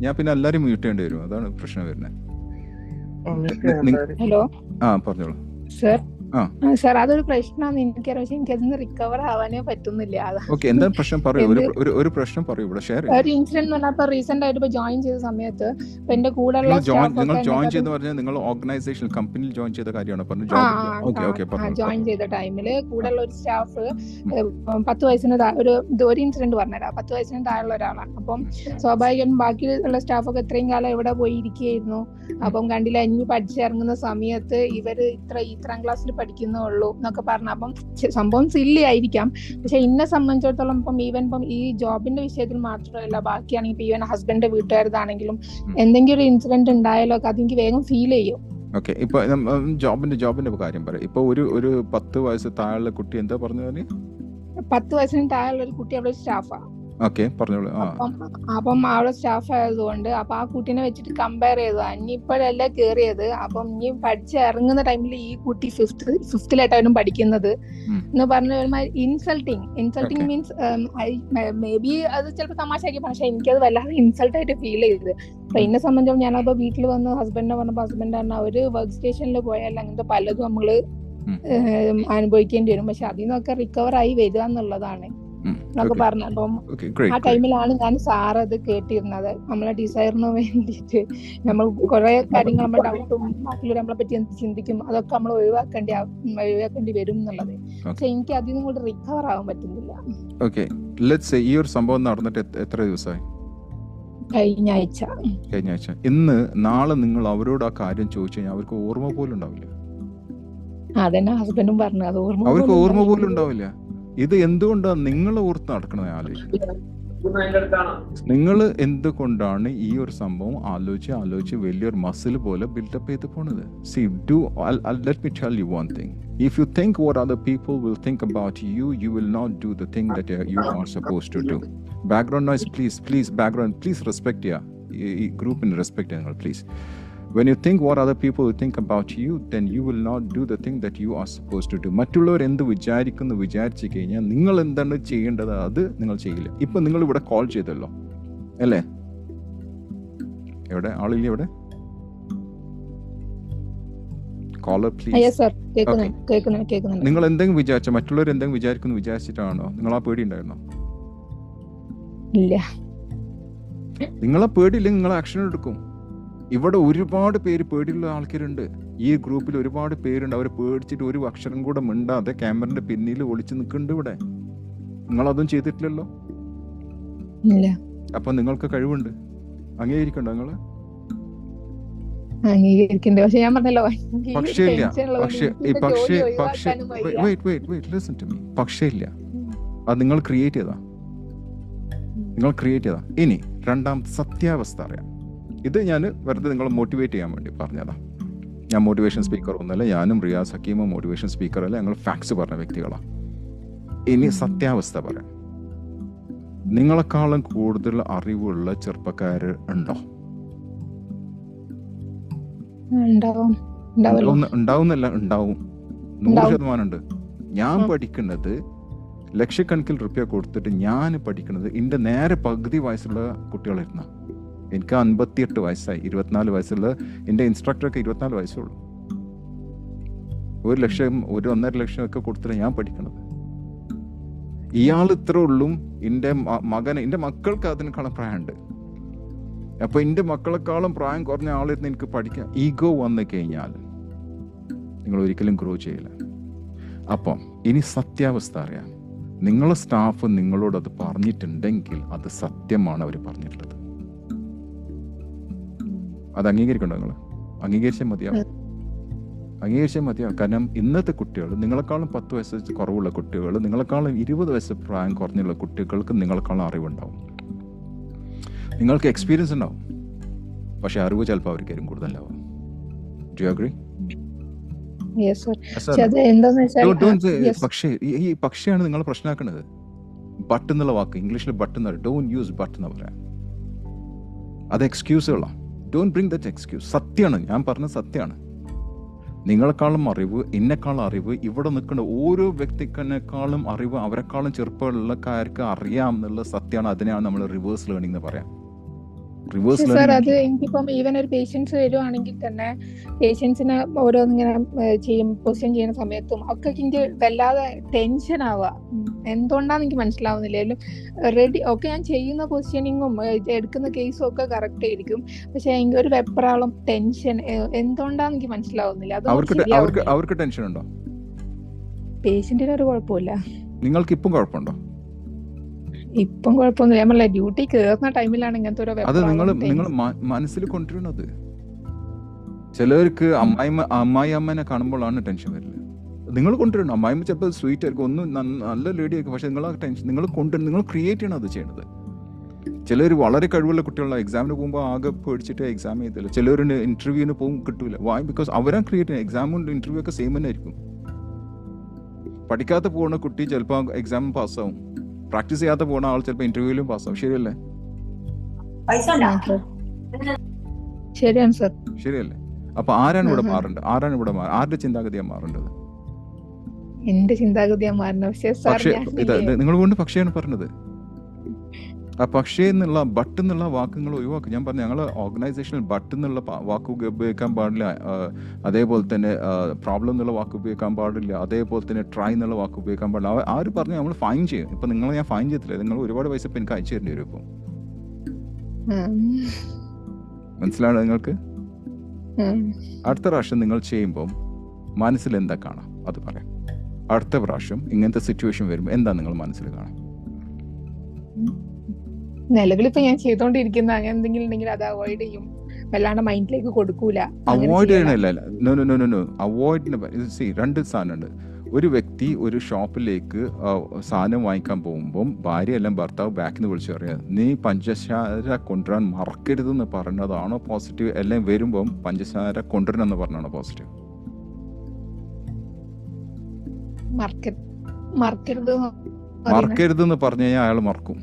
ഞാൻ പിന്നെ എല്ലാരും മ്യൂട്ട് ചെയ്യേണ്ടി വരും, അതാണ് പ്രശ്നം വരുന്നത്. ഹലോ, പറഞ്ഞോളൂ സർ. സാർ, അതൊരു പ്രശ്നമാണെന്ന് എനിക്കറിയാം, പക്ഷെ എനിക്ക് അതിന് റിക്കവർ ആവാനേ പറ്റുന്നില്ല. എന്താണ് പ്രശ്നം? പറയൂ, ഒരു പ്രശ്നം പറയൂ. ഇവിടെ ഷെയർ ഒരു ഇൻസിഡന്റ് പറഞ്ഞാൽ റീസെന്റ് ആയിട്ട് ജോയിൻ ചെയ്ത സമയത്ത് എന്റെ കൂടെ നിങ്ങൾ ജോയിൻ ചെയ്ത് പറഞ്ഞാൽ നിങ്ങൾ ഓർഗനൈസേഷൻ കമ്പനിയിൽ ജോയിൻ ചെയ്ത കാര്യമാണോ പറഞ്ഞത്? ജോയിൻ ചെയ്ത ടൈമില് കൂടെയുള്ള ഒരു സ്റ്റാഫ് 10 വയസ്സിന് ഒരു ഇൻസിഡന്റ് പറഞ്ഞുതരാം. 10 വയസ്സിന് താഴെയുള്ള ഒരാളാണ്. അപ്പം സ്വാഭാവികം ബാക്കിയുള്ള സ്റ്റാഫൊക്കെ ഇത്രയും കാലം ഇവിടെ പോയി ഇരിക്കുകയായിരുന്നു. അപ്പം കണ്ടില്ല, ഇനി പഠിച്ചിറങ്ങുന്ന സമയത്ത് ഇവര് ഇത്രാം ക്ലാസ്സിൽ പഠിക്കുന്നുള്ളൂ എന്നൊക്കെ പറഞ്ഞു. അപ്പം സംഭവം സില്ലി ആയിരിക്കാം, പക്ഷെ എന്നെ സംബന്ധിച്ചിടത്തോളം ഇപ്പം ഈ ജോബിന്റെ വിഷയത്തിൽ മാത്രമല്ല, ബാക്കിയാണെങ്കിൽ ഇപ്പൊ ഈവൻ ഹസ്ബൻഡിന്റെ വീട്ടുകാരതാണെങ്കിലും എന്തെങ്കിലും ഒരു ഇൻസിഡന്റ് ഉണ്ടായാലോ ഒക്കെ അതെനിക്ക് വേഗം ഫീൽ ചെയ്യും. ഓക്കെ, ഇപ്പൊ ജോബിന്റെ കാര്യം പറയാം. ഇപ്പൊ ഒരു 10 വയസ്സ് താഴെയുള്ള കുട്ടി എന്താ പറഞ്ഞു? 10 വയസ്സിന് താഴെയുള്ള ഒരു കുട്ടി അവിടെ സ്റ്റാഫാ. ഓക്കെ, പറഞ്ഞോളൂ. അപ്പം അവിടെ സ്റ്റാഫ് ആയതുകൊണ്ട് അപ്പൊ ആ കുട്ടീനെ വെച്ചിട്ട് കമ്പയർ ചെയ്തു. ഇനി ഇപ്പോഴല്ല കേറിയത്, അപ്പം ഇനി പഠിച്ച് ഇറങ്ങുന്ന ടൈമിൽ ഈ കുട്ടി ഫിഫ്ത്തിലായിട്ടാണ് പഠിക്കുന്നത് എന്ന് പറഞ്ഞ ഒരുമാതിരി ഇൻസൾട്ടിങ് മീൻസ് മേ ബി അത് ചിലപ്പോൾ തമാശയാക്കി, പക്ഷെ എനിക്കത് വല്ലാതെ ഇൻസൾട്ട് ആയിട്ട് ഫീൽ ചെയ്തത്. അപ്പൊ എന്നെ സംബന്ധിച്ചോളം ഞാനപ്പോ വീട്ടിൽ വന്ന് ഹസ്ബൻഡിനെ പറഞ്ഞപ്പോ ഹസ്ബൻഡ് പറഞ്ഞ അവര് വർക്ക് സ്റ്റേഷനിൽ പോയാൽ അങ്ങനത്തെ പലതും നമ്മള് അനുഭവിക്കേണ്ടി വരും, പക്ഷെ അതിൽ നിന്നൊക്കെ റിക്കവർ ആയി വരിക എന്നുള്ളതാണ് എന്നൊക്കെ പറഞ്ഞു. അപ്പം ആ ടൈമിലാണ് ഞാൻ സാറത് കേട്ടിരുന്നത്. നമ്മളെ ഡിസൈറിന് വേണ്ടിയിട്ട് നമ്മൾ കുറെ കാര്യങ്ങൾ, നമ്മുടെ ഡൗട്ടും ബാക്കിയുള്ള നമ്മളെ പറ്റി എന്ത് ചിന്തിക്കും അതൊക്കെ നമ്മൾ ഒഴിവാക്കേണ്ടി വരും എന്നുള്ളത്. പക്ഷെ എനിക്ക് അതിൽ നിന്നും കൂടി റിക്കവർ ആവാൻ പറ്റുന്നില്ല. ഓക്കെ, ലെറ്റ്സ് സേ ഈ ഒരു സംഭവം നടന്നിട്ട് എത്ര ദിവസമായി? കഴിഞ്ഞ ആഴ്ച. ഇന്ന് നാളെ നിങ്ങൾ അവരോട് ആ കാര്യം ചോദിച്ചു കഴിഞ്ഞാൽ അവർക്ക് ഓർമ്മ പോലും ഉണ്ടാവില്ല. അതന്നെ ഹസ്ബൻഡും പറഞ്ഞു, അത് അവർക്ക് ഓർമ്മ പോലും ഉണ്ടാവില്ല. ഇത് എന്തുകൊണ്ടാണ് നിങ്ങൾ ഓർത്ത് നടക്കണത്? നിങ്ങൾ എന്തുകൊണ്ടാണ് ഈ ഒരു സംഭവം ആലോചിച്ച് വലിയൊരു മസിൽ പോലെ ബിൽഡപ്പ് ചെയ്ത് പോണത്? See, let me tell you one thing. If you think what other people will think about you, you will not do the thing that you are supposed to do. Background noise, please, background, please respect ഈ ഗ്രൂപ്പിന് respect നിങ്ങൾ, please. When you think what other people will think about you, then you will not do the thing that you are supposed to do. മറ്റുള്ളവർ എന്ത് വിചാരിച്ചു കഴിഞ്ഞാൽ നിങ്ങൾ എന്താണ് ചെയ്യേണ്ടത് അത് നിങ്ങൾ ചെയ്യില്ല. ഇപ്പൊ നിങ്ങൾ ഇവിടെ കോൾ ചെയ്തല്ലോ അല്ലേ? എവിടെ ആളില്ല? എവിടെ കോളർ പ്ലീസ്? നിങ്ങൾ എന്തെങ്കിലും വിചാരിച്ചോ? മറ്റുള്ളവർ എന്തെങ്കിലും വിചാരിക്കുന്നു വിചാരിച്ചിട്ടാണോ? നിങ്ങൾ ആ പേടി ഉണ്ടായിരുന്നോ? ഇല്ല. നിങ്ങളെ പേടിയില്ലെങ്കിൽ നിങ്ങൾ ആക്ഷൻ എടുക്കും. ഇവിടെ ഒരുപാട് പേര് പേടിയുള്ള ആൾക്കാരുണ്ട്. ഈ ഗ്രൂപ്പിൽ ഒരുപാട് പേരുണ്ട്. അവർ പേടിച്ചിട്ട് ഒരു അക്ഷരം കൂടെ മിണ്ടാതെ ക്യാമറന്റെ പിന്നിൽ ഒളിച്ചു നിൽക്കുന്നുണ്ട് ഇവിടെ. നിങ്ങളതും ചെയ്തിട്ടില്ലല്ലോ. അപ്പൊ നിങ്ങൾക്ക് കഴിവുണ്ട്, അംഗീകരിക്കണ്ടോ? നിങ്ങള് പക്ഷേ ഇല്ല, അത് നിങ്ങൾ ക്രിയേറ്റ് ചെയ്താ. ഇനി രണ്ടാമത്തെ സത്യാവസ്ഥ അറിയാം. ഇത് ഞാൻ വെറുതെ നിങ്ങളെ മോട്ടിവേറ്റ് ചെയ്യാൻ വേണ്ടി പറഞ്ഞതാ. ഞാൻ മോട്ടിവേഷൻ സ്പീക്കർ ഒന്നുമല്ല, ഞാനും റിയാസ് ഹക്കീമും മോട്ടിവേഷൻ സ്പീക്കർ അല്ല, ഞങ്ങൾ ഫാക്ട്സ് പറഞ്ഞ വ്യക്തികളാണ്. ഇനി സത്യാവസ്ഥ പറയാം. നിങ്ങളെക്കാളും കൂടുതൽ അറിവുള്ള ചെറുപ്പക്കാര് ഉണ്ടോ? ഉണ്ടാവുന്നല്ല, ഉണ്ടാവും. 100% ഉണ്ട്. ഞാൻ പഠിക്കുന്നത് ലക്ഷക്കണക്കിൽ റുപ്യ കൊടുത്തിട്ട് ഞാൻ പഠിക്കുന്നത് എൻ്റെ നേരെ പകുതി വയസ്സുള്ള കുട്ടികളായിരുന്നു. എനിക്ക് 58 വയസ്സായി. 24 വയസ്സുള്ള എൻ്റെ ഇൻസ്ട്രക്ടർക്ക് 24 വയസ്സുള്ളൂ. 1 ലക്ഷം 1.5 ലക്ഷം ഒക്കെ കൊടുത്തിട്ട് ഞാൻ പഠിക്കണത്. ഇയാൾ ഇത്ര ഉള്ളും എൻ്റെ മക്കൾക്ക് അതിനേക്കാളും പ്രായമുണ്ട്. അപ്പൊ എൻ്റെ മക്കളെക്കാളും പ്രായം കുറഞ്ഞ ആളിരുന്ന് എനിക്ക് പഠിക്കാം. ഈഗോ വന്നു കഴിഞ്ഞാൽ നിങ്ങൾ ഒരിക്കലും ഗ്രോ ചെയ്യില്ല. അപ്പം ഇനി സത്യാവസ്ഥ അറിയാം. നിങ്ങളെ സ്റ്റാഫ് നിങ്ങളോട് അത് പറഞ്ഞിട്ടുണ്ടെങ്കിൽ അത് സത്യമാണ് അവർ പറഞ്ഞിട്ടുള്ളത്. അത് അംഗീകരിക്കണ്ടോ? നിങ്ങൾ അംഗീകരിച്ചാൽ മതിയാവും. കാരണം ഇന്നത്തെ കുട്ടികൾ, നിങ്ങളെക്കാളും 10 വയസ്സ് കുറവുള്ള കുട്ടികൾ, നിങ്ങളെക്കാളും 20 വയസ്സ് പ്രായം കുറഞ്ഞുള്ള കുട്ടികൾക്ക് നിങ്ങളെക്കാളും അറിവുണ്ടാവും, നിങ്ങൾക്ക് എക്സ്പീരിയൻസ് ഉണ്ടാവും. പക്ഷെ അറിവ് ചിലപ്പോൾ അവർക്കാരും കൂടുതലാവും. Do you agree? പക്ഷെയാണ് നിങ്ങൾ പ്രശ്നമാക്കുന്നത്. ബട്ട് എന്നുള്ള വാക്ക് ഇംഗ്ലീഷിൽ ബട്ട് എന്ന് പറയും. ഡോണ്ട് യൂസ് ബട്ട് എന്ന് പറയാം. അത് എക്സ്ക്യൂസുകളാണ്. Don't bring that excuse. സത്യമാണ് ഞാൻ പറഞ്ഞത്, സത്യമാണ്. നിങ്ങളെക്കാളും അറിവ്, എന്നെക്കാളും അറിവ്, ഇവിടെ നിൽക്കുന്ന ഓരോ വ്യക്തിക്കെക്കാളും അറിവ് അവരെക്കാളും ചെറുപ്പമുള്ളക്കാർക്ക് അറിയാം എന്നുള്ള സത്യമാണ്. അതിനെയാണ് നമ്മൾ റിവേഴ്സ് ലേണിംഗ് എന്ന് പറയാം. സാർ, അത് എനിക്കിപ്പം ഈവൻ ഒരു പേഷ്യൻസ് വരുവാണെങ്കിൽ തന്നെ പേഷ്യൻസിനെ ഓരോന്നിങ്ങനെ പൊസിഷൻ ചെയ്യുന്ന സമയത്തും ഒക്കെ എനിക്ക് വല്ലാതെ ടെൻഷൻ ആവുക. എന്തുകൊണ്ടാന്ന് എനിക്ക് മനസ്സിലാവുന്നില്ല. റെഡി ഓക്കെ, ഞാൻ ചെയ്യുന്ന പൊസിഷനിങ്ങും എടുക്കുന്ന കേസും ഒക്കെ കറക്റ്റ് ആയിരിക്കും, പക്ഷെ എനിക്ക് ഒരു വെപ്രാളം, ടെൻഷൻ എന്തുകൊണ്ടാന്ന് എനിക്ക് മനസ്സിലാവുന്നില്ല. അവർക്ക് ടെൻഷൻ ഉണ്ടോ? പേഷ്യന്റിന് ഒരു കുഴപ്പമില്ല. നിങ്ങൾക്ക് ഇപ്പം കുഴപ്പമുണ്ടോ? ഇപ്പം കുഴപ്പമൊന്നുമില്ല. നമ്മളെ ഡ്യൂട്ടി കയറുന്ന ടൈമിലാണ് ഇങ്ങനത്തെ ഒരു അത് നിങ്ങൾ മനസ്സിൽ കൊണ്ടുവരുന്നത്. ചിലർക്ക് അമ്മായി അമ്മനെ കാണുമ്പോഴാണ് ടെൻഷൻ വരുന്നത്. നിങ്ങൾ കൊണ്ടുവരണം. അമ്മായിമ്മ ചിലപ്പോൾ സ്വീറ്റ് ആയിരിക്കും, ഒന്നും നല്ല ലേഡി ആയിരിക്കും, പക്ഷെ നിങ്ങൾ ആ ടെൻഷൻ നിങ്ങൾ ക്രിയേറ്റ് ചെയ്യണം അത് ചെയ്യണത്. ചിലർ വളരെ കഴിവുള്ള കുട്ടികളുടെ എക്സാമിന് പോകുമ്പോൾ ആകെ പേടിച്ചിട്ട് എക്സാം ചെയ്തില്ല. ചിലവരുടെ ഇന്റർവ്യൂവിന് പോകും കിട്ടൂല. വൈ? ബിക്കോസ് അവരാ ക്രിയേറ്റ് ചെയ്യുന്നത്. എക്സാമും ഇന്റർവ്യൂ ഒക്കെ സെയിം തന്നെ ആയിരിക്കും. പഠിക്കാത്ത പോകുന്ന കുട്ടി ചിലപ്പോൾ എക്സാം പാസ്സാവും, പ്രാക്ടീസ് ചെയ്യാത്ത പോകുന്ന ആൾ ചിലപ്പോൾ ഇന്റർവ്യൂവിലും പാസ്സാവും. ശരിയല്ലേ? ശരിയാണ് സർ. ശരിയല്ലേ? അപ്പൊ ആരാണ് ഇവിടെ മാറേണ്ടത്? ആരുടെ ചിന്താഗതിയാണ് മാറേണ്ടത്? എന്റെ ചിന്താഗതിയാണ് മാറുന്നത്. പക്ഷേ നിങ്ങൾ കൊണ്ട് പക്ഷേയാണ് പറഞ്ഞത്. ആ പക്ഷേ എന്നുള്ള ബട്ട് എന്നുള്ള വാക്കുകൾ ഒഴിവാക്കും. ഞാൻ പറഞ്ഞു, ഞങ്ങൾ ഓർഗനൈസേഷനിൽ ബട്ട് എന്നുള്ള വാക്ക് ഉപയോഗിക്കാൻ പാടില്ല, അതേപോലെ തന്നെ പ്രോബ്ലം എന്നുള്ള വാക്ക് ഉപയോഗിക്കാൻ പാടില്ല, അതേപോലെ തന്നെ ട്രൈ എന്നുള്ള വാക്ക് ഉപയോഗിക്കാൻ പാടില്ല. ആര് പറഞ്ഞു നമ്മൾ ഫൈൻ ചെയ്യും? ഇപ്പൊ നിങ്ങളെ ഞാൻ ഫൈൻ ചെയ്തില്ല, നിങ്ങൾ ഒരുപാട് പൈസ ഇപ്പൊ എനിക്ക് അയച്ചു തരേണ്ടി വരും. ഇപ്പം മനസ്സിലാണ് നിങ്ങൾക്ക്? അടുത്ത പ്രാവശ്യം നിങ്ങൾ ചെയ്യുമ്പോൾ മനസ്സിൽ എന്താ കാണാം അത് പറയാം. അടുത്ത പ്രാവശ്യം ഇങ്ങനത്തെ സിറ്റുവേഷൻ വരുമ്പോൾ എന്താ നിങ്ങൾ മനസ്സിൽ കാണാം? നിലവിലിപ്പോ ഞാൻ ചെയ്തോണ്ടിരിക്കുന്ന അങ്ങനെ എന്തെങ്കിലും ഉണ്ടെങ്കിൽ അത് അവോയ്ഡ് ചെയ്യും, വല്ലാണ്ട് മൈൻഡിലേക്ക് കൊടുക്കൂല. അവോയ്ഡ് ചെയ്യണല്ല, അവോയ്ഡ്. രണ്ട് സാധനമുണ്ട്. ഒരു വ്യക്തി ഒരു ഷോപ്പിലേക്ക് സാധനം വാങ്ങിക്കാൻ പോകുമ്പം ഭാര്യയെല്ലാം ഭർത്താവ് ബാക്കിൽ നിന്ന് വിളിച്ചു പറയാം, നീ പഞ്ചസാര കൊണ്ടുവരാൻ മറക്കരുതെന്ന് പറഞ്ഞതാണോ പോസിറ്റീവ്, എല്ലാം വരുമ്പം പഞ്ചസാര കൊണ്ടുവരണം എന്ന് പറഞ്ഞാണോ പോസിറ്റീവ്? മറക്കരുതെന്ന് പറഞ്ഞു കഴിഞ്ഞാൽ അയാൾ മറക്കും.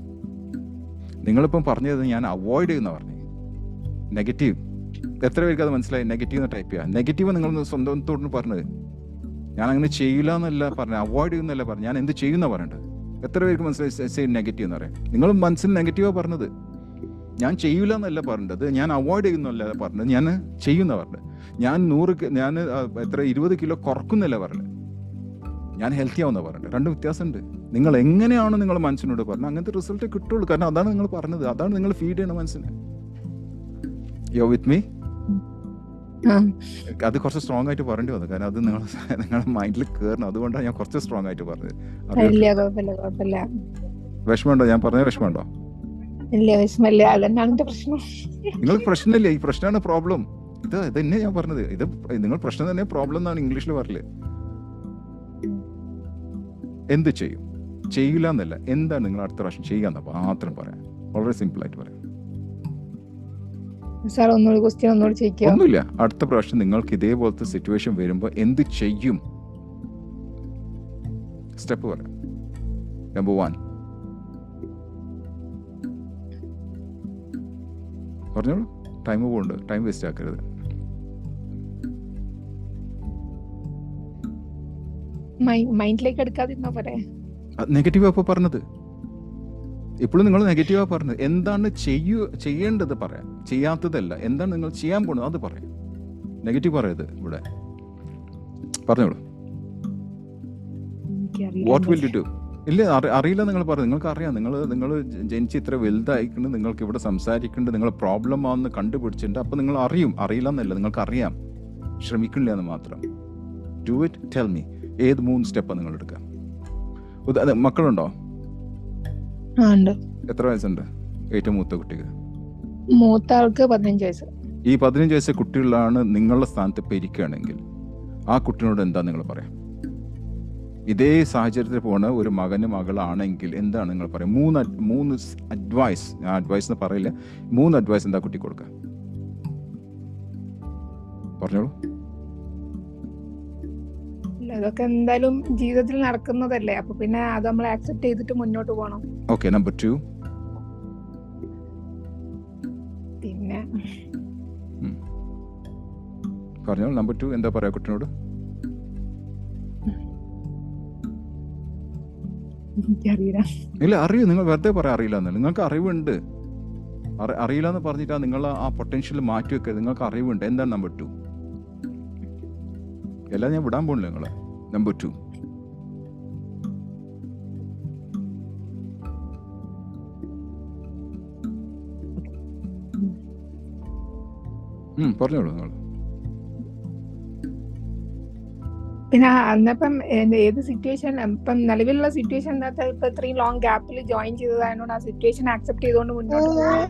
നിങ്ങളിപ്പം പറഞ്ഞത് ഞാൻ അവോയ്ഡ് ചെയ്യുന്ന പറഞ്ഞു. നെഗറ്റീവ് എത്ര പേർക്ക് അത് മനസ്സിലായി? നെഗറ്റീവ് എന്ന് ടൈപ്പ് ചെയ്യാം. നെഗറ്റീവ് നിങ്ങൾ സ്വന്തത്തോട് പറഞ്ഞത്. ഞാൻ അങ്ങനെ ചെയ്യില്ല എന്നല്ല പറഞ്ഞത്, അവോയ്ഡ് ചെയ്യുന്നല്ല പറഞ്ഞു. ഞാൻ എന്ത് ചെയ്യുന്ന പറയേണ്ടത്? എത്ര പേർക്ക് മനസ്സിലായി നെഗറ്റീവ് എന്ന് പറയാം? നിങ്ങൾ മനസ്സിൽ നെഗറ്റീവാണ് പറഞ്ഞത്. ഞാൻ ചെയ്യില്ല എന്നല്ല പറഞ്ഞത്, ഞാൻ അവോയ്ഡ് ചെയ്യുന്നല്ല പറഞ്ഞത്, ഞാൻ ചെയ്യുന്ന പറഞ്ഞത്. ഞാൻ 20 കിലോ കുറക്കുന്നല്ല പറഞ്ഞത്, ഞാൻ ഹെൽത്തി ആവുന്ന പറഞ്ഞത്. രണ്ട് വ്യത്യാസമുണ്ട്. നിങ്ങൾ എങ്ങനെയാണ് നിങ്ങൾ മനസ്സിനോട് പറഞ്ഞത് അങ്ങനത്തെ റിസൾട്ട് കിട്ടുള്ളൂ. കാരണം അതാണ് നിങ്ങൾ പറഞ്ഞത്, അതാണ് നിങ്ങൾ ഫീഡ് ചെയ്യണ മനസ്സിന്. യോ വിത്ത് മീ? അത് കുറച്ച് സ്ട്രോങ് ആയിട്ട് പറയേണ്ടി വന്നു, കാരണം അത് നിങ്ങളുടെ മൈൻഡിൽ കയറണം. അതുകൊണ്ടാണ് ഞാൻ കുറച്ച് സ്ട്രോങ് ആയിട്ട് പറഞ്ഞത്. വിഷമമുണ്ടോ ഞാൻ പറഞ്ഞ? വിഷമമുണ്ടോ? നിങ്ങൾക്ക് പ്രശ്നമില്ല. ഈ പ്രശ്നമാണ് പ്രോബ്ലം. ഇത് തന്നെ ഞാൻ പറഞ്ഞത്. ഇത് നിങ്ങൾ പ്രശ്നം തന്നെ പ്രോബ്ലം എന്നാണ് ഇംഗ്ലീഷിൽ പറയല്. എന്ത് ചെയ്യും? ചെയ്യില്ല എന്നല്ല, എന്താണ് നിങ്ങൾ അടുത്ത പ്രാവശ്യം ചെയ്യാന്ന് മാത്രം പറയാം. വളരെ സിമ്പിൾ ആയിട്ട് പറയാം. ഒന്നുമില്ല. അടുത്ത പ്രാവശ്യം നിങ്ങൾക്ക് ഇതേപോലത്തെ സിറ്റുവേഷൻ വരുമ്പോൾ എന്ത് ചെയ്യും? സ്റ്റെപ്പ് പറയാം. നമ്പർ 1 പറഞ്ഞോളൂ. ടൈം പോകുന്നുണ്ട്, ടൈം വേസ്റ്റ് ആക്കരുത്. മൈൻഡിലേക്ക് എടുക്കാതിരുന്നാ പോരെ? നെഗറ്റീവ് അപ്പൊ പറഞ്ഞത്. ഇപ്പോഴും നിങ്ങൾ നെഗറ്റീവാ പറഞ്ഞത്. എന്താണ് ചെയ്യേണ്ടത് പറയാം, ചെയ്യാത്തതല്ല. എന്താണ് നിങ്ങൾ ചെയ്യാൻ പോകുന്നത് അത് പറയാം. നെഗറ്റീവ് പറയത് ഇവിടെ. പറഞ്ഞോളൂ. What will you do? ഇല്ല, അറിയില്ല നിങ്ങൾ പറഞ്ഞു. നിങ്ങൾക്ക് അറിയാം. നിങ്ങൾ ജനിച്ച് ഇത്ര വലുതായിട്ടുണ്ട്, നിങ്ങൾക്ക് ഇവിടെ സംസാരിക്കുന്നുണ്ട്, നിങ്ങൾ പ്രോബ്ലം ആണെന്ന് കണ്ടുപിടിച്ചിട്ടുണ്ട്. അപ്പൊ നിങ്ങൾ അറിയില്ല എന്നല്ല, നിങ്ങൾക്ക് അറിയാം. ശ്രമിക്കണില്ല എന്ന് മാത്രം. Do it, tell me. ഏത് 3 സ്റ്റെപ്പാണ് നിങ്ങൾ എടുക്കുക? മക്കളുണ്ടോ? ആ ഉണ്ട്. എത്ര വയസ്സുണ്ട് ഏറ്റവും മൂത്ത കുട്ടിക്ക്? മൂത്ത ആൾക്ക് 15 വയസ്സ്. ഈ 15 വയസ്സ് കുട്ടികളാണ് നിങ്ങളുടെ സ്ഥാനത്ത് ഇപ്പം ഇരിക്കുകയാണെങ്കിൽ ആ കുട്ടിയോട് എന്താ നിങ്ങൾ പറയാം? ഇതേ സാഹചര്യത്തിൽ പോണ ഒരു മകന് മകളാണെങ്കിൽ എന്താണ് നിങ്ങൾ പറയാം? മൂന്ന് അഡ്വൈസ്, ഞാൻ അഡ്വൈസ് എന്ന് പറയില്ല, 3 അഡ്വൈസ് എന്താ കുട്ടി കൊടുക്കുക? പറഞ്ഞോളൂ. അതൊക്കെ എന്തായാലും ജീവിതത്തിൽ നടക്കുന്നതല്ലേ, അപ്പൊ പിന്നെ അത് നമ്മൾ ആക്സെപ്റ്റ് ചെയ്തിട്ട് മുന്നോട്ട് പോകണം. Okay, number 2. പിന്നെ പറഞ്ഞോളൂ, നമ്പർ 2 എന്താ പറയാ കുട്ടിനോട്? എനിക്കറിയില്ല. ഇല്ല, അറിയൂ, നിങ്ങൾ വെറുതെ പറയാൻ അറിയില്ല എന്നല്ല. നിങ്ങൾക്ക് അറിവുണ്ട്. അറിയില്ല എന്ന് പറഞ്ഞിട്ടാ നിങ്ങൾ ആ പൊട്ടൻഷ്യൽ മാറ്റി വെക്കരുത്. നിങ്ങൾക്ക് അറിവുണ്ട്. എന്താണ് നമ്പർ 2? എല്ലാം ഞാൻ വിടാൻ പോണില്ല നിങ്ങളെ. നമ്പർ 2. പറഞ്ഞോളൂ നിങ്ങൾ. പിന്നെ അന്നപ്പം ഏത് സിറ്റുവേഷൻ, ഇപ്പം നിലവിലുള്ള സിറ്റുവേഷൻ എന്താ വെച്ചാൽ ഇപ്പൊ ഇത്രയും ലോങ് ഗ്യാപ്പിൽ ജോയിൻ ചെയ്തതായതുകൊണ്ട് ആ സിറ്റുവേഷൻ ആക്സെപ്റ്റ് ചെയ്തുകൊണ്ട് മുന്നോട്ട് പോകാം.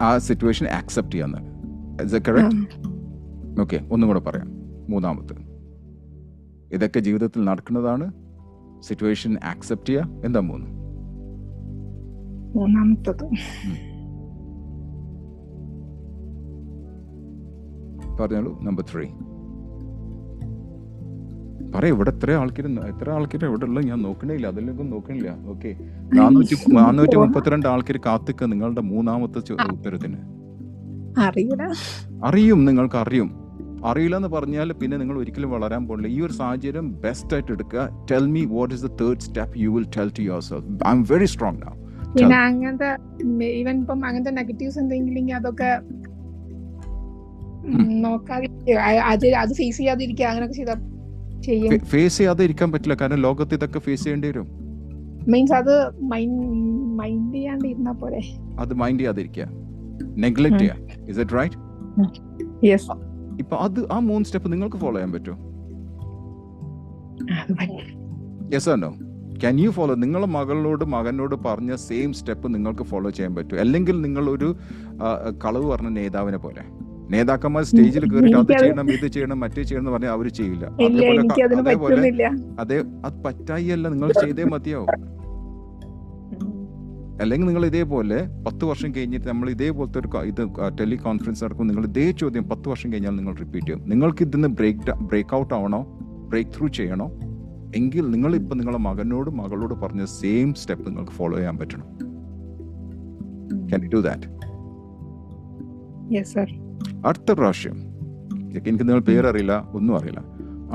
ആ സിറ്റുവേഷൻ ആക്സെപ്റ്റ് ചെയ്യാന്ന്. ഓക്കെ, ഒന്നും കൂടെ പറയാം. 3ാമത്തെ, ഇതൊക്കെ ജീവിതത്തിൽ നടക്കുന്നതാണ്. സിറ്റുവേഷൻ ആക്സെപ്റ്റ് ചെയ്യുക. എന്താ 3? 3ാമത്തത് പറഞ്ഞോളൂ. നമ്പർ 3 പറയാം. ഇവിടെ എത്ര ആൾക്കാർ ഇവിടെ ഉള്ളത് ഞാൻ നോക്കണില്ല, അതിലൊന്നും നോക്കണില്ല. ഓക്കെ, 432 ആൾക്കാർ കാത്തിക്ക നിങ്ങളുടെ 3ാമത്തെ ഉത്തരത്തിന്. അറിയും, നിങ്ങൾക്ക് അറിയും. അറിയില്ല എന്ന് പറഞ്ഞാൽ പിന്നെ നിങ്ങൾ ഒരിക്കലും വളരാൻ പോകില്ല. ഈ ഒരു സാഹചര്യം ബെസ്റ്റ് ആയിട്ട് എടുക്കുക. Tell me what is the 3rd step you will tell to yourself. I am very strong now. പിന്നെ അങ്ങനത്തെ ഈവൻ ഇപ്പം അങ്ങനത്തെ നെഗറ്റീവ്സ് എന്തെങ്കിലും അതൊക്കെ നോക്കാതെ അത് ഫേസ് ചെയ്യാതിരിക്കുക, അങ്ങനെയൊക്കെ ചെയ്താൽ ഫേസ് ചെയ്യാതെ ഇരിക്കാൻ പറ്റില്ല. കാരണം ലോകത്ത് ഇതൊക്കെ ഫേസ് ചെയ്യേണ്ടി വരും. മീൻസ് അത് മൈൻഡ് ചെയ്യാണ്ട് ഇരുന്നാ പോലെ. അത് മൈൻഡ് ചെയ്യാതിരിക്കുക, നെഗ്ലക്ട് ചെയ്യുക. Is it right? യെസ്. ഇപ്പൊ അത് ആ 3 സ്റ്റെപ്പ് നിങ്ങൾക്ക് ഫോളോ ചെയ്യാൻ പറ്റുമോ? യെസ് ആണോ? Can you follow? നിങ്ങളെ മകനോട് പറഞ്ഞ സെയിം സ്റ്റെപ്പ് നിങ്ങൾക്ക് ഫോളോ ചെയ്യാൻ പറ്റും? അല്ലെങ്കിൽ നിങ്ങൾ ഒരു കളവ് പറഞ്ഞ നേതാവിനെ പോലെ, നേതാക്കന്മാർ സ്റ്റേജിൽ കയറിയിട്ട് അത് ചെയ്യണം, ഇത് ചെയ്യണം, മറ്റേ ചെയ്യണം എന്ന് പറഞ്ഞാൽ അവർ ചെയ്യില്ല. അതേപോലെ അത് പറ്റായില്ല, നിങ്ങൾ ചെയ്തേ മതിയാവും. അല്ലെങ്കിൽ നിങ്ങൾ ഇതേപോലെ 10 വർഷം കഴിഞ്ഞിട്ട് നമ്മൾ ഇതേപോലത്തെ ഒരു ഇത് ടെലി കോൺഫറൻസ് നടക്കും, നിങ്ങൾ ഇതേ ചോദ്യം 10 വർഷം കഴിഞ്ഞാൽ നിങ്ങൾ റിപ്പീറ്റ് ചെയ്യും. നിങ്ങൾക്ക് ഇതിന്ന് ബ്രേക്ക് ഔട്ട് ആവണോ, ബ്രേക്ക് ത്രൂ ചെയ്യണോ, എങ്കിൽ നിങ്ങൾ ഇപ്പൊ നിങ്ങളെ മകളോട് പറഞ്ഞ സെയിം സ്റ്റെപ്പ് നിങ്ങൾക്ക് ഫോളോ ചെയ്യാൻ പറ്റണം. Can you do that? Yes sir. അടുത്ത പ്രാവശ്യം, എനിക്ക് നിങ്ങൾ പേരറിയില്ല, ഒന്നും അറിയില്ല,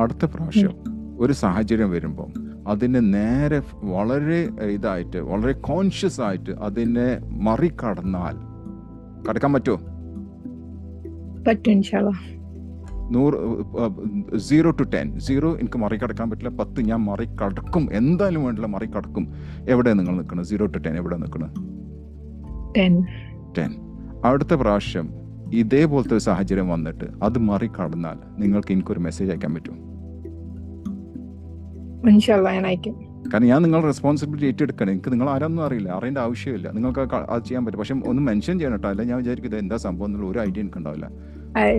അടുത്ത പ്രാവശ്യം ഒരു സാഹചര്യം വരുമ്പോൾ അതിനെ നേരെ വളരെ ഇതായിട്ട്, വളരെ കോൺഷ്യസ് ആയിട്ട് അതിനെ മറികടന്നാൽ, കടക്കാൻ പറ്റുമോ? പറ്റും ഇൻഷാല്ലാ. 0 to 10. 0 എനിക്ക് മറികടക്കാൻ പറ്റില്ല, 10 ഞാൻ മറികടക്കും, എന്തായാലും വേണ്ടില്ല മറികടക്കും. എവിടെ നിങ്ങൾ നിൽക്കണം? 0 to 10 എവിടെ നിൽക്കണം? 10. അടുത്ത പ്രാവശ്യം ഇതേപോലത്തെ ഒരു സാഹചര്യം വന്നിട്ട് അത് മറികടന്നാൽ നിങ്ങൾക്ക് എനിക്കൊരു മെസ്സേജ് അയക്കാൻ പറ്റും? കാരണം ഞാൻ നിങ്ങളുടെ റെസ്പോൺസിബിലിറ്റി ഏറ്റെടുക്കണം. എനിക്ക് നിങ്ങൾ ആരാന്നും അറിയില്ല, അറിയേണ്ട ആവശ്യമില്ല, നിങ്ങൾക്ക് അത് ചെയ്യാൻ പറ്റും. പക്ഷെ ഒന്ന് മെൻഷൻ ചെയ്യണം കേട്ടോ, അല്ല ഞാൻ വിചാരിക്കുന്നത് എന്താ സംഭവം എന്നുള്ള ഒരു ഐഡിയ എനിക്ക് ഉണ്ടാവില്ല.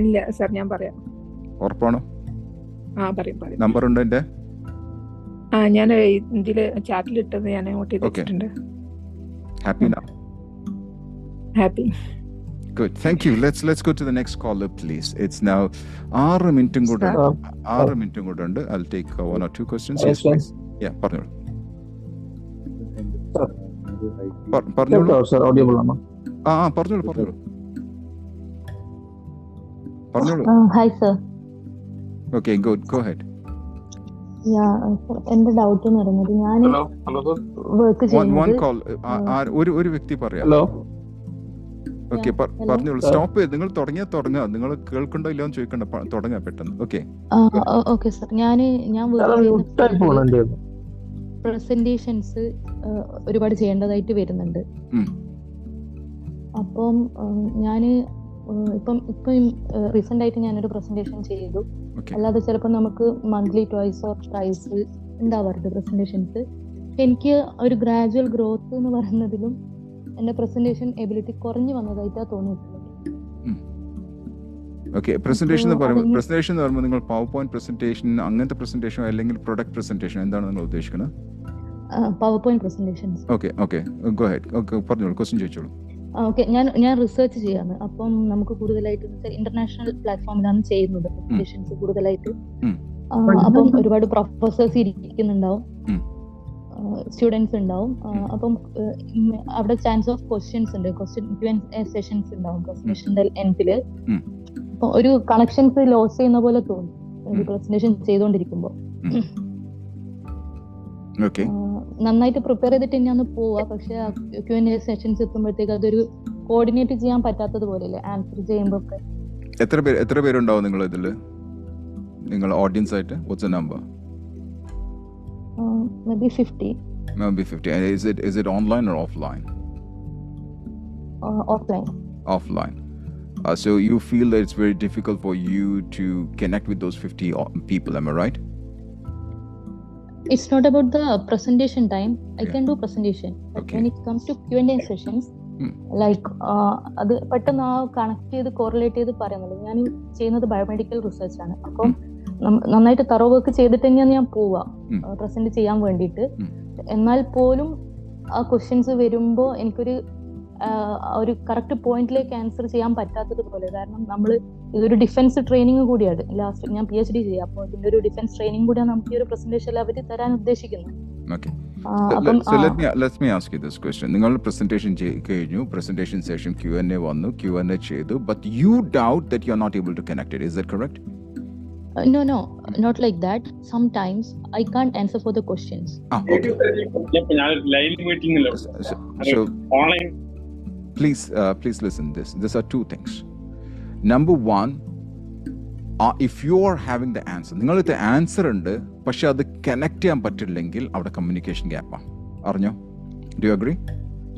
ഇല്ല സർ, ഞാൻ പറയാം. ഉറപ്പാണോ? പറയാം. നമ്പർ ഉണ്ടോ എന്റെ? ഞാൻ ഇതില് ചാറ്റിൽ ഇട്ടത് ഞാൻ നോട്ട് ചെയ്തിട്ടുണ്ട്. Happy now? Happy. Good, thank you. Let's go to the next caller please. It's now 6 മിനിറ്റും കൂടെ ഉണ്ട്. I'll take 1 or 2 questions. Yes please. Yeah, പറഞ്ഞോളൂ. പറഞ്ഞോളൂ സർ. ഓഡിയബിൾ ആണോ? പറഞ്ഞോളൂ. Hi sir. Okay, good, go ahead. എന്റെ doubt എന്ന് പറയുന്നത്, ഞാൻ വർക്ക് ചെയ്യുന്നത് one call ഒരു വ്യക്തി പറയാം. ഹലോ. ഓക്കെ, പറഞ്ഞോളൂ. സ്റ്റോപ്പ് ചെയ്ത് നിങ്ങൾ തുടങ്ങുക. നിങ്ങൾ കേൾക്കണ്ടോ ഇല്ലോ എന്ന് ചോദിക്കണ്ട, തുടങ്ങാ പെട്ടെന്ന്. Okay sir. ഞാൻ പ്രസന്റേഷൻസ് ഒരുപാട് ചെയ്യേണ്ടതായിട്ട് വരുന്നുണ്ട്. അപ്പം ഞാൻ ഇപ്പം റീസെന്റ് ആയിട്ട് ഞാനൊരു പ്രസന്റേഷൻ ചെയ്തു. അല്ലാതെ ചിലപ്പോൾ നമുക്ക് മന്ത്ലി ട്വൈസ് ഓർ ട്രൈസ് ഉണ്ടാവാറുണ്ട് പ്രസന്റേഷൻസ്. എനിക്ക് ഒരു ഗ്രാജുവൽ ഗ്രോത്ത് എന്ന് പറയുന്നതിലും എന്റെ പ്രസന്റേഷൻ എബിലിറ്റി കുറഞ്ഞു വന്നതായിട്ടാണ് തോന്നിയിട്ടുള്ളത്. ഓക്കെ, പ്രസന്റേഷൻ എന്ന് പറയുമ്പോൾ നിങ്ങൾ പവർ പോയിന്റ് പ്രസന്റേഷൻ അങ്ങനത്തെ പ്രസന്റേഷനോ അല്ലെങ്കിൽ പ്രൊഡക്റ്റ് പ്രസന്റേഷൻ എന്താണ് നിങ്ങൾ ഉദ്ദേശിക്കുന്നത്? Power point presentations. Okay go head. Okay, പറഞ്ഞോളൂ, ക്വസ്റ്റ്യൻ ചോദിച്ചോളൂ. ഓക്കെ, ഞാൻ റിസർച്ച് ചെയ്യാണ്. അപ്പം നമുക്ക് കൂടുതലായിട്ട് ഇന്റർനാഷണൽ പ്ലാറ്റ്ഫോമിലാണ് ചെയ്യുന്നത് പ്രസന്റേഷൻസ് കൂടുതലായിട്ട്. അപ്പം ഒരുപാട് പ്രൊഫസേഴ്സ് ഇരിക്കുന്നുണ്ടാവും, സ്റ്റുഡൻസ് ഉണ്ടാവും. അപ്പം അവിടെ ചാൻസ് ഓഫ് ക്വസ്റ്റ്യൻസ് ഉണ്ട്, ക്വസ്റ്റ്യൻ സെഷൻസ് ഉണ്ടാവും പ്രസന്റേഷന്റെ എൻഡില്. അപ്പൊ ഒരു കണക്ഷൻസ് ലോസ് ചെയ്യുന്ന പോലെ തോന്നും പ്രസന്റേഷൻ ചെയ്തുകൊണ്ടിരിക്കുമ്പോൾ. നന്നായിട്ട് പ്രിപ്പയർ ചെയ്തിട്ട് തന്നെയാണ് പോവുക, പക്ഷെ Q&A സെഷൻസ് എത്തുമ്പോഴത്തേക്ക് അതൊരു കോർഡിനേറ്റ് ചെയ്യാൻ പറ്റാത്തത് പോലെയല്ലേ ആൻസർ ചെയ്യുമ്പോ ഒക്കെ. എത്ര പേരുണ്ടാവും നിങ്ങൾ ഇതില്, നിങ്ങൾ ഓഡിയൻസ് ആയിട്ട്? What's the number? Maybe 50. Maybe 50. And is it online or offline? Offline. So you feel that it's very difficult for you to connect with those 50 people, am I right? It's not about the presentation time. I can do presentation. But when it comes to Q&A sessions, like അത് പെട്ടെന്ന് connect ചെയ്ത് correlate ചെയ്ത് പറയുന്നത്. ഞാൻ ചെയ്യുന്നത് biomedical research ആണ്. അപ്പം നന്നായിട്ട് തറോ വർക്ക് ചെയ്തിട്ട് തന്നെയാണ് ഞാൻ പോവുക പ്രസന്റ് ചെയ്യാൻ വേണ്ടിയിട്ട്. എന്നാൽ പോലും ആ ക്വസ്റ്റ്യൻസ് വരുമ്പോൾ എനിക്കൊരു കറക്റ്റ് പോയിന്റിലേക്ക് ആൻസർ ചെയ്യാൻ പറ്റാത്തത് പോലെ. കാരണം നമ്മൾ ഇതൊരു ഡിഫൻസ് ട്രെയിനിങ് കൂടിയാണ്. ലാസ്റ്റ് ഞാൻ PhD ചെയ്യാം, അപ്പോൾ ഇതിന്റെ ഒരു ഡിഫൻസ് ട്രെയിനിങ് കൂടിയാണ് നമുക്ക് ഈ ഒരു പ്രസന്റേഷനിൽ അവർ തരാൻ ഉദ്ദേശിക്കുന്നത്. Let me ask you this question. നിങ്ങൾ പ്രസന്റേഷൻ കഴിഞ്ഞു, പ്രസന്റേഷൻ സെഷൻ Q&A വന്നു, Q&A ചെയ്തു, but you doubt that you are not able to connect it. Is that correct? No, not like that. Sometimes I can't answer for the questions. Okay. So please listen this. These are two things. Number one, if you are having the answer, നിങ്ങൾക്ക് answer ഉണ്ട് പക്ഷെ അത് connect ചെയ്യാൻ പറ്റില്ലെങ്കിൽ അവിടെ communication ഗ്യാപ്പാണ്. അറിഞ്ഞോ? Do you agree?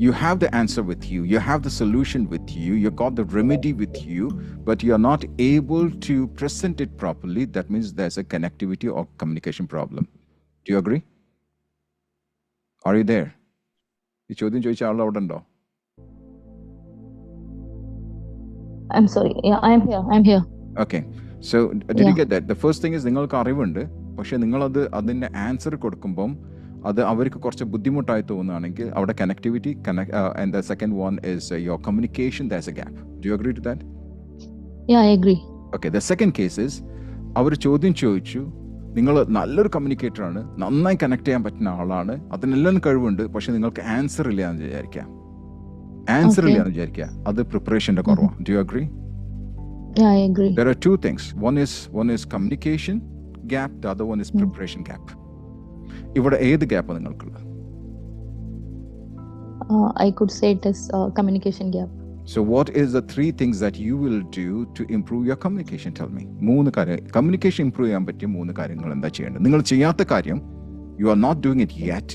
You have the answer with you, you have the solution with you, you got the remedy with you, but you are not able to present it properly. That means there's a connectivity or communication problem. Do you agree? Are you there? ഈ ചോദ്യം ചോദിച്ച ആൾ അവിടെ ഉണ്ടോ? I'm sorry. Yeah, I'm here. Okay. So did you get that? The first thing is നിങ്ങൾക്ക് അറിവുണ്ട്, പക്ഷെ നിങ്ങളത് അതിന്റെ ആൻസർ കൊടുക്കുമ്പം അത് അവർക്ക് കുറച്ച് ബുദ്ധിമുട്ടായി തോന്നുകയാണെങ്കിൽ അവിടെ connectivity and the second one is your communication, there's a gap. Do you agree to that? Yeah, I agree. Okay, the second case is അവർ ചോദ്യം ചോദിച്ചു, നിങ്ങൾ നല്ലൊരു കമ്മ്യൂണിക്കേറ്റർ ആണ്, നന്നായി കണക്ട് ചെയ്യാൻ പറ്റുന്ന ആളാണ്, അതിനെല്ലാം കഴിവുണ്ട്, പക്ഷെ നിങ്ങൾക്ക് ആൻസർ ഇല്ല എന്ന് വിചാരിക്കാം. അത് പ്രിപ്പറേഷന്റെ കുറവാണ്. Do you agree? Yeah, I agree. There are two things. One is communication gap, the other one is preparation gap. ഇവിടെ ഏത് ഗ്യാപ്പ് നിങ്ങൾക്കുള്ളത്? I could say it is communication gap. So what is the three things that you will do to improve your communication? Tell me. 3 കാര്യം communication improve ചെയ്യാൻ പറ്റിയ 3 കാര്യങ്ങൾ എന്താ ചെയ്യേണ്ടത്? നിങ്ങൾ ചെയ്യാത്ത കാര്യം, you are not doing it yet,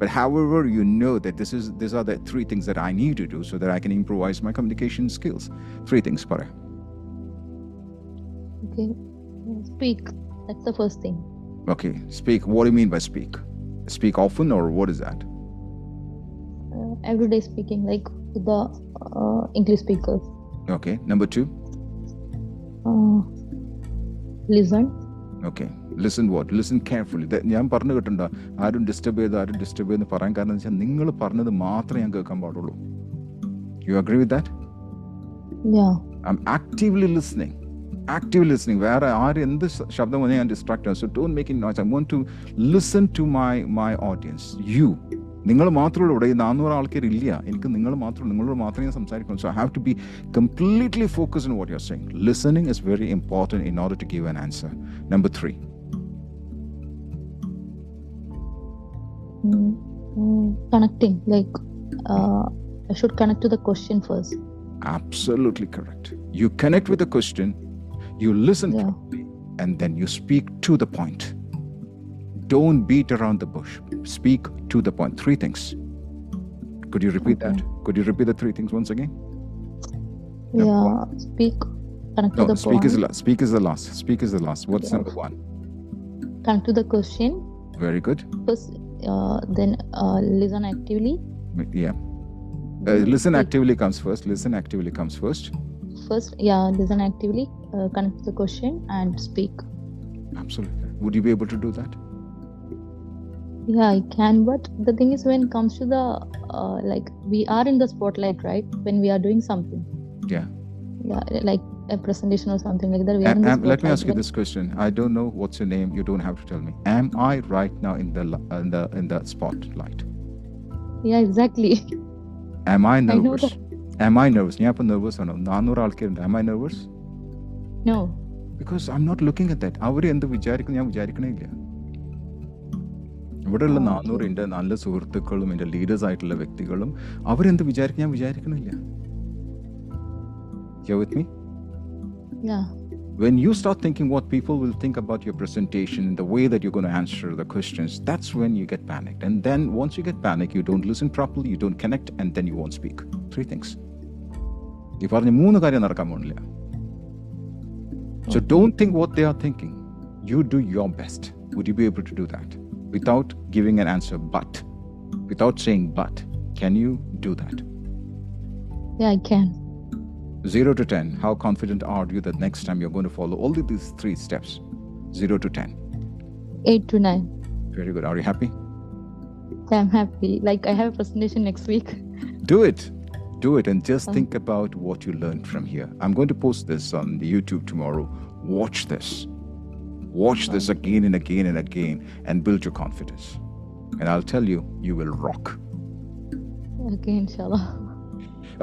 but however you know that these are the 3 things that I need to do so that I can improvise my communication skills. 3 things പറയാം. Okay. Speak. That's the first thing. Okay, speak. What do you mean by speak? Speak often, or what is that? Everyday speaking, like with the English speakers. Okay. Number 2? Listen. Okay. Listen what? Listen carefully. ഞാൻ പറഞ്ഞു കേട്ടിട്ടുണ്ടോ ആരും disturb ചെയ്ത് പറയാൻ കാരണം വെച്ചാൽ നിങ്ങൾ പറഞ്ഞത് മാത്രമേ ഞാൻ കേൾക്കാൻ പാടുള്ളൂ. You agree with that? Yeah. I'm actively listening. വേറെ ആര് എന്ത് ശബ്ദം വന്നാൽ ഞാൻ ഡിസ്ട്രാക്ട് ആവും. So don't make it noise. I want to listen to my audience. നിങ്ങൾ മാത്രമേ ഇവിടെ 400 ആൾക്കാരില്ല, എനിക്ക് നിങ്ങളോട് മാത്രമേ ഞാൻ സംസാരിക്കുള്ളൂ. So I have to be completely focused on what you are saying. Listening is very important in order to give an answer. Number 3. Connecting, like I should connect to the question first. Absolutely correct. You connect with the question, you listen properly, and then you speak to the point. Don't beat around the bush. Speak to the point. 3 things. Could you repeat that? Could you repeat the 3 things once again? Speak, connect to the point. Speak is the last. What's number 1? Connect to the question. Very good. then listen actively. Yeah. Listen actively comes first. Listen actively comes first. First, listen actively, connect to the question and speak. Absolutely. Would you be able to do that? Yeah, I can, but the thing is, when it comes to the like, we are in the spotlight, right? When we are doing something. Yeah. Yeah, like a presentation or something like that. We are in the spotlight. Let me ask you this question. I don't know what's your name. You don't have to tell me. Am I right now in the spotlight? Yeah, exactly. Am I nervous? I know that. Am I nervous? ഞാൻ ഇപ്പോൾ nervous ആണോ? 400 ആൾക്കാരുണ്ട്. Am I nervous? No. Because I'm not looking at that. അവർ എന്ത് വിചാരിക്കും ഞാൻ വിചാരിക്കണേ ഇല്ല. ഇവിടെയുള്ള 400 എൻ്റെ നല്ല സുഹൃത്തുക്കളും എൻ്റെ ലീഡേഴ്സ് ആയിട്ടുള്ള വ്യക്തികളും അവരെന്ത് വിചാരിക്കും ഞാൻ വിചാരിക്കണില്ല. You with me? Yeah. When you start thinking what people will think about your presentation, the way that you're going to answer the questions, that's when you get panicked. And then once you get panicked, you don't listen properly, you don't connect, and then you won't speak. 3 things. ഈ പറഞ്ഞ 3 കാര്യം നടക്കാൻ പോണില്ല. So don't think what they are thinking. You do your best. Would you be able to do that? Without giving an answer, but. Without saying but. Can you do that? Yeah, I can. 0 to 10, how confident are you that next time you're going to follow all these 3 steps? 0 to 10. 8 to 9. Very good. Are you happy? I'm happy. Like, I have a presentation next week. Do it. Do it and just think about what you learned from here. I'm going to post this on the YouTube tomorrow. Watch this. Watch this again and again and again and build your confidence. And I'll tell you, you will rock. Okay, inshallah.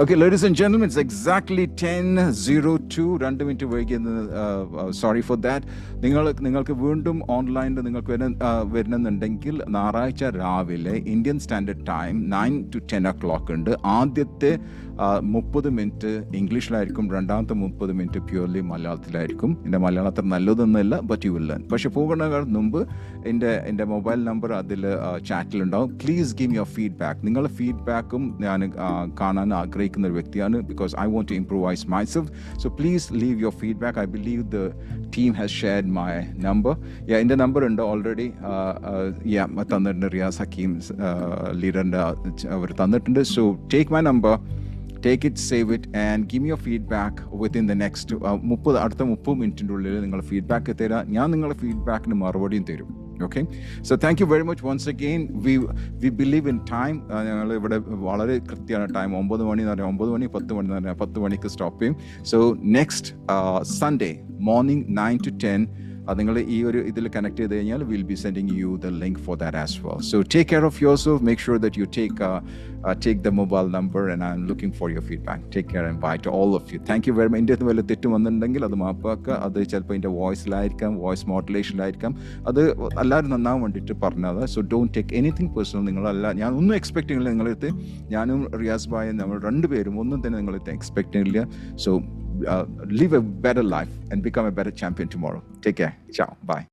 Okay, ladies and gentlemen, it's exactly 10:02. 2 minute വൈകി. Sorry for that. നിങ്ങൾക്ക് വീണ്ടും ഓൺലൈനിൽ നിങ്ങൾക്ക് വരുന്നുണ്ടെങ്കിൽ ഞായറാഴ്ച രാവിലെ Indian standard time 9 to 10 o'clock ഉണ്ട്. ആദ്യത്തെ 30 മിനിറ്റ് ഇംഗ്ലീഷിലായിരിക്കും, രണ്ടാമത്തെ 30 മിനിറ്റ് പ്യൂർലി മലയാളത്തിലായിരിക്കും. എൻ്റെ മലയാളം അത്ര നല്ലതൊന്നുമല്ല, ബട്ട് യു വിൽ ലേൺ. പക്ഷേ പോകുന്നതിന് മുമ്പ് എൻ്റെ മൊബൈൽ നമ്പർ അതിൽ ചാറ്റിലുണ്ടാവും. Please give your feedback. നിങ്ങളുടെ ഫീഡ്ബാക്കും ഞാൻ കാണാൻ ആഗ്രഹിക്കുന്ന ഒരു വ്യക്തിയാണ്. Because I want to improvise myself. So please leave your feedback. I believe the team has shared my number. എൻ്റെ നമ്പർ ഉണ്ട് ഓൾറെഡി. തന്നിട്ടുണ്ട്. റിയാസ് ഹക്കീം ലീഡറിൻ്റെ അവർ തന്നിട്ടുണ്ട്. So take my number, take it, save it, and give me your feedback within the next അടുത്ത 30 മിനിറ്റിൻ്റെ ഉള്ളിൽ നിങ്ങൾ ഫീഡ്ബാക്ക് തരാം. ഞാൻ നിങ്ങളുടെ ഫീഡ്ബാക്കിന് മറുപടിയും തരും. Okay, so thank you very much once again. We believe in time. ഞങ്ങൾ ഇവിടെ വളരെ കൃത്യമാണ് ടൈം. 9 മണി എന്ന് പറഞ്ഞാൽ 9 മണി, 10 മണി എന്ന് പറഞ്ഞാൽ 10 മണിക്ക് സ്റ്റോപ്പ് ചെയ്യും. So next Sunday morning 9 to 10 നിങ്ങൾ ഈ ഒരു ഇതിൽ കണക്ട് ചെയ്ത് കഴിഞ്ഞാൽ will be sending you the link for that as well. So take care of your self. Make sure that you take the mobile number and I'm looking for your feedback. Take care and bye to all of you. Thank you very much. ഇന്ത്യയിൽ നിന്ന് വല്ല തെറ്റ് വന്നിട്ടുണ്ടെങ്കിൽ അത് മാപ്പാക്കുക. അത് ചിലപ്പോൾ എൻ്റെ വോയിസിലായിരിക്കാം, voice മോഡുലേഷനിലായിരിക്കാം. അത് എല്ലാവരും നന്നാവാൻ വേണ്ടിയിട്ട് പറഞ്ഞത്. So don't take anything personal. നിങ്ങളല്ല, ഞാൻ ഒന്നും എക്സ്പെക്ട് ചെയ്യുന്നില്ല നിങ്ങളടുത്ത്. ഞാനും റിയാസ് ഭായും നമ്മൾ രണ്ടുപേരും ഒന്നും തന്നെ നിങ്ങളടുത്ത് എക്സ്പെക്ട് ചെയ്യുന്നില്ല. So live a better life and become a better champion tomorrow. Take care. Ciao. Bye.